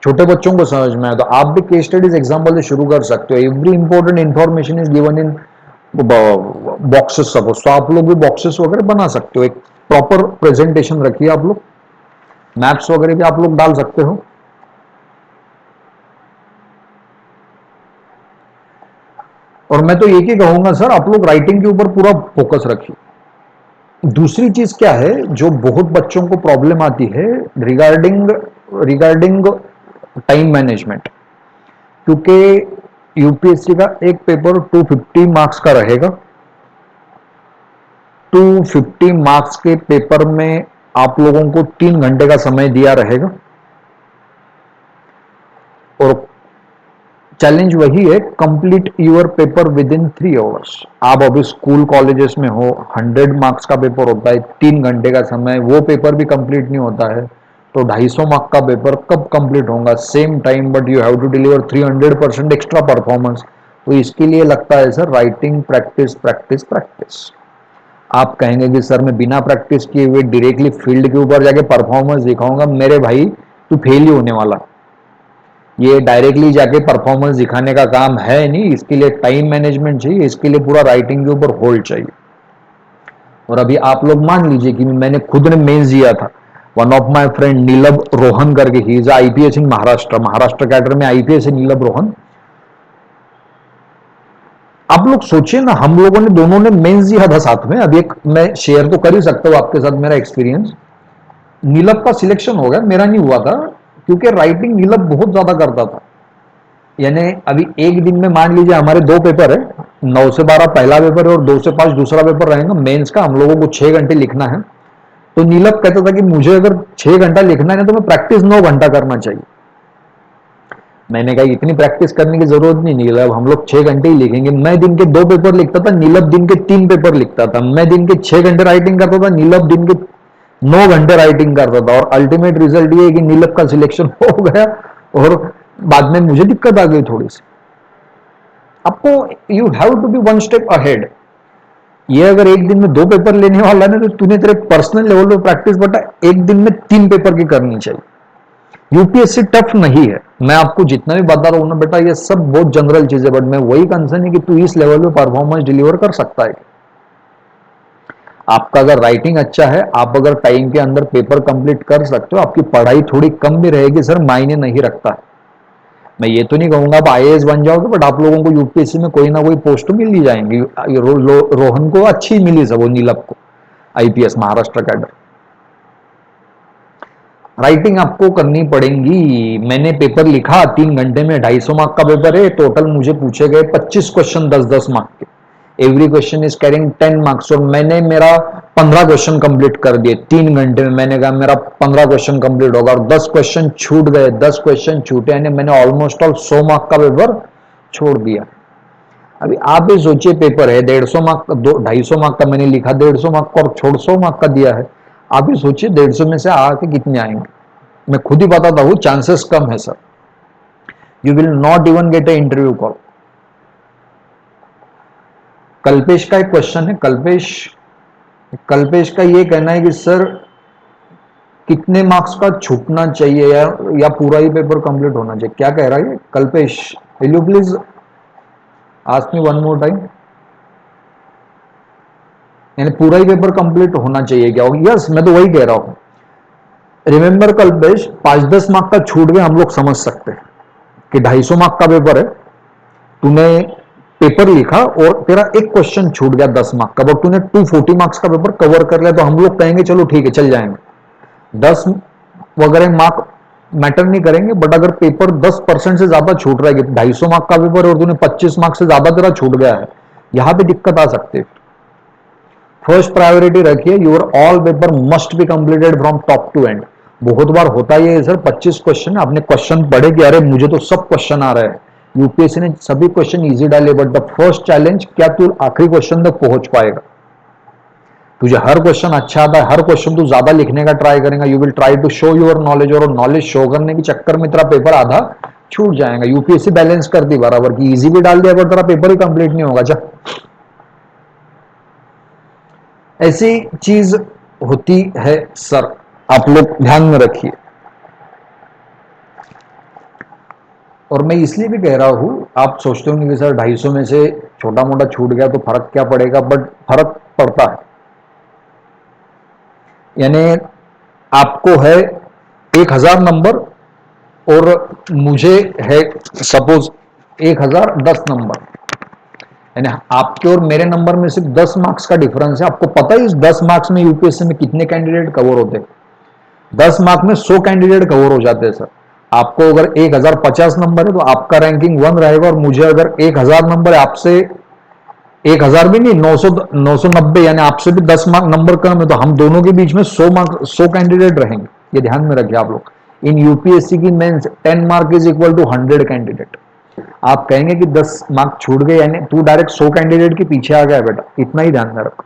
छोटे बच्चों को समझ में आए तो आप भी केस स्टडीज एग्जाम्पल से शुरू कर सकते हो। Every important information is given in boxes suppose, तो आप लोग भी बॉक्सेस वगैरह बना सकते हो। एक प्रॉपर प्रेजेंटेशन रखिए आप लोग, मैप्स वगैरह भी आप लोग डाल सकते हो। और मैं तो एक ही कहूंगा सर, आप लोग राइटिंग के ऊपर पूरा फोकस रखिए। दूसरी चीज क्या है जो बहुत बच्चों को प्रॉब्लम आती है, रिगार्डिंग रिगार्डिंग टाइम मैनेजमेंट। क्योंकि यूपीएससी का एक पेपर 250 मार्क्स का रहेगा। 250 मार्क्स के पेपर में आप लोगों को 3 घंटे का समय दिया रहेगा और चैलेंज वही है, complete your paper within 3 hours. आप अभी स्कूल कॉलेजेस में हो, 100 मार्क्स का पेपर होता है, 3 घंटे का समय, वो पेपर भी कंप्लीट नहीं होता है, तो 250 मार्क का पेपर कब कंप्लीट होगा? Same time, but you have to deliver 300% extra performance. तो इसके लिए लगता है sir writing practice practice practice. आप कहेंगे कि सर मैं बिना प्रैक्टिस किए हुए डायरेक्टली फील्ड के ऊपर जाके परफॉर्मेंस दिखाऊंगा, मेरे भाई तू फेल ही होने वाला। ये डायरेक्टली जाके परफॉर्मेंस दिखाने का काम है नहीं, इसके लिए टाइम मैनेजमेंट चाहिए, इसके लिए पूरा राइटिंग के ऊपर होल्ड चाहिए। और अभी आप लोग मान लीजिए कि मैंने खुद ने मेंस दिया था, वन ऑफ माय फ्रेंड नीलम रोहन करके, he is IPS in Maharashtra cadre में आईपीएस है नीलम रोहन। आप लोग सोचिए ना, हम लोगों ने दोनों ने मेंस दिया था साथ में। अब एक मैं शेयर तो कर ही सकता हूं आपके साथ मेरा एक्सपीरियंस। नीलम का सिलेक्शन हो गया, मेरा नहीं हुआ था, क्योंकि राइटिंग नीलम बहुत ज्यादा करता था। यानी अभी एक दिन में मान लीजिए हमारे 2 पेपर है, 9 से 12 पहला पेपर है और 2 से 5 दूसरा पेपर रहेगा मेंस का। हम लोगों को 6 घंटे लिखना है। तो नीलम कहता था कि मुझे अगर 6 घंटा लिखना है तो मैं प्रैक्टिस 9 घंटा करना चाहिए। मैंने कहा इतनी प्रैक्टिस करने की जरूरत नहीं नीलम, हम लोग 6 घंटे ही लिखेंगे। मैं दिन के 2 पेपर लिखता था, नीलम दिन के 3 पेपर लिखता था। मैं दिन के 6 घंटे राइटिंग करता था, नीलम दिन के 9 घंटे राइटिंग करता था। और अल्टीमेट रिजल्ट ये है कि नीलम का सिलेक्शन हो गया और बाद में मुझे दिक्कत आ गई थोड़ी सी। आपको you have to be one step ahead. ये अगर एक दिन में 2 पेपर लेने वाला है तो तूने तेरे पर्सनल लेवल पे प्रैक्टिस बटा एक दिन में 3 पेपर की करनी चाहिए। यूपीएससी टफ नहीं है, मैं आपको जितना भी बता रहा हूं ना बेटा, ये सब बहुत जनरल चीज है, बट मैं वही कंसर्न है कि तू इस लेवल पे परफॉर्मेंस डिलीवर कर सकता है। आपका अगर राइटिंग अच्छा है, आप अगर टाइम के अंदर पेपर कंप्लीट कर सकते हो, आपकी पढ़ाई थोड़ी कम भी रहेगी सर, मायने नहीं रखता। मैं ये तो नहीं कहूंगा आप आईएएस बन जाओगे, बट आप लोगों को यूपीएससी में कोई ना कोई पोस्ट मिल ही जाएंगी। रोहन को अच्छी मिली सब, वो नीलम को आईपीएस महाराष्ट्र कैडर। राइटिंग आपको करनी पड़ेगी। मैंने पेपर लिखा 3 घंटे में, 250 मार्क का पेपर है। टोटल मुझे पूछे गए 25 क्वेश्चन 10-10 मार्क के। Every question is carrying 10 marks और मैंने मेरा 15 क्वेश्चन कंप्लीट कर दिए 3 घंटे में। मैंने कहा मेरा 15 क्वेश्चन कंप्लीट होगा और 10 क्वेश्चन छूट गए, 10 क्वेश्चन छूटे, यानी मैंने ऑलमोस्ट ऑल 100 मार्क का पेपर छोड़ दिया। अभी आप ही सोचिए, पेपर है 150 मार्क का, 250 मार्क का मैंने लिखा, 150 मार्क का और छोड़ 100 मार्क का दिया है। आप ही सोचिए 150 में से आके कितने आएंगे। मैं खुद ही बताता हूं, चांसेस कम है sir. You will not even get A interview call. Kalpesh का एक क्वेश्चन है, कल्पेश का ये कहना है कि सर कितने मार्क्स का छूटना चाहिए या पूरा ही पेपर कंप्लीट होना चाहिए, क्या कह रहा है Kalpesh? Will you please ask me one more time. यानी पूरा ही पेपर कंप्लीट होना चाहिए क्या? यस, मैं तो वही कह रहा हूं। रिमेंबर कल्पेश, 5-10 मार्क का छूट गए हम लोग समझ सकते हैं कि 250 मार्क का पेपर है, तूने पेपर लिखा और तेरा एक क्वेश्चन छूट गया 10 मार्क का, बट तूने 240 मार्क्स का पेपर कवर कर लिया, तो हम लोग कहेंगे चलो ठीक है चल जाएंगे। 10 वगैरह मार्क मैटर नहीं करेंगे, बट अगर पेपर 10% से ज्यादा छूट रहा है, 250 मार्क का पेपर और तूने 25 मार्क्स से ज्यादा तेरा छूट गया है, यहां पे दिक्कत आ सकती है। फर्स्ट प्रायोरिटी रखिए, your all paper must be completed from top to end. बहुत बार होता ही है सर, 25 क्वेश्चन आपने क्वेश्चन पढ़े कि अरे मुझे तो सब क्वेश्चन आ रहे हैं, यूपीएससी ने सभी क्वेश्चन इजी डाले, बट द फर्स्ट चैलेंज, क्या तू आखिरी क्वेश्चन तक पहुंच पाएगा? तुझे हर क्वेश्चन अच्छा आता है, हर क्वेश्चन तू ज्यादा लिखने का ट्राई करेगा, you will try to show your knowledge, और नॉलेज शो करने के चक्कर में तेरा पेपर आधा छूट जाएगा। यूपीएससी बैलेंस करती बराबर की, इजी भी डाल दिया पर तेरा पेपर ही कंप्लीट नहीं होगा। जा, ऐसी चीज होती है सर, आप लोग ध्यान में रखिए। और मैं इसलिए भी कह रहा हूं, आप सोचते होंगे कि सर 250 में से छोटा मोटा छूट गया तो फर्क क्या पड़ेगा, बट फर्क पड़ता है। यानी आपको है 1000 नंबर और मुझे है सपोज 1010 नंबर, यानी आपके और मेरे नंबर में सिर्फ 10 मार्क्स का डिफरेंस है। आपको पता है इस 10 मार्क्स में यूपीएससी में कितने कैंडिडेट कवर होते हैं? 10 मार्क में 100 कैंडिडेट कवर हो जाते हैं सर। आपको अगर 1050 नंबर है तो आपका रैंकिंग 1 रहेगा, और मुझे अगर 1000 नंबर है, आपसे 1000 भी नहीं, 900 990, यानी आपसे भी 10 मार्क नंबर कम है, तो हम दोनों के बीच में 100 मार्क 100 कैंडिडेट रहेंगे। ये ध्यान में रखिए आप लोग। इन यूपीएससी की mains 10 mark is equal to 100 candidate. आप कहेंगे कि 10 मार्क छूट गए, यानी तू डायरेक्ट 100 कैंडिडेट के पीछे आ गया बेटा, इतना ही ध्यान में रखो।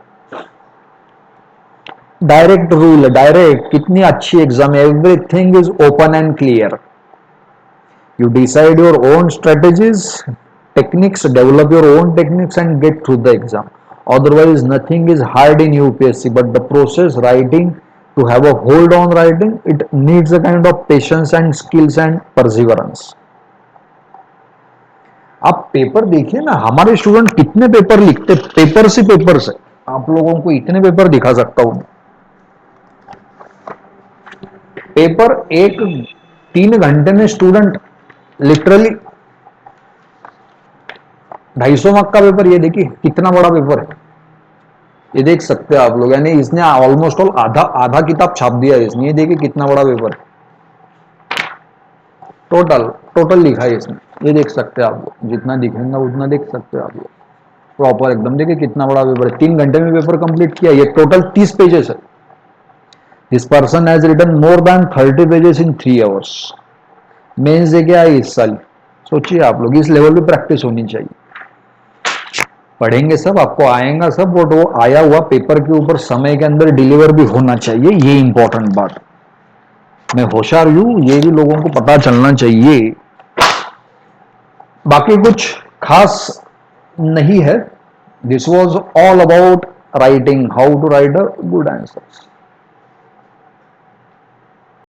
डायरेक्ट रूल है, डायरेक्ट, कितनी अच्छी एग्जाम है, everything is open and clear. You decide your own strategies, techniques, develop your own techniques and get through the exam. Otherwise, nothing is hard in UPSC, but the process writing, to have a hold on writing, it needs a kind of patience and skills and perseverance. आप paper देखिए ना, हमारे student कितने paper लिखते, paper से paper से आप लोगों को इतने पेपर दिखा सकता हूं। पेपर एक 3 घंटे में स्टूडेंट लिटरली 250 मार्क का पेपर, ये देखिए कितना बड़ा पेपर है, ये देख सकते हैं आप लोग, यानी इसने ऑलमोस्ट ऑल आधा आधा किताब छाप दिया है इसने, ये देखिए कितना बड़ा पेपर है। टोटल टोटल लिखा है इसने, ये देख सकते हैं आप लोग, जितना दिखेगा उतना देख सकते हैं आप लोग, प्रॉपर एकदम। देखिए कितना बड़ा पेपर है, 3 घंटे में पेपर कंप्लीट किया। ये टोटल 30 पेजेस है। This person has written more than 30 pages in 3 hours. Mains दे क्या है इस साल, सोचिए आप लोग, इस लेवल पे प्रैक्टिस होनी चाहिए। पढ़ेंगे सब, आपको आएगा सब, बट वो आया हुआ पेपर के ऊपर समय के अंदर डिलीवर भी होना चाहिए, ये इंपॉर्टेंट बात। मैं होशियार हूं, ये भी लोगों को पता चलना चाहिए। बाकी कुछ खास नहीं है। This was all about writing, how to write a good answer.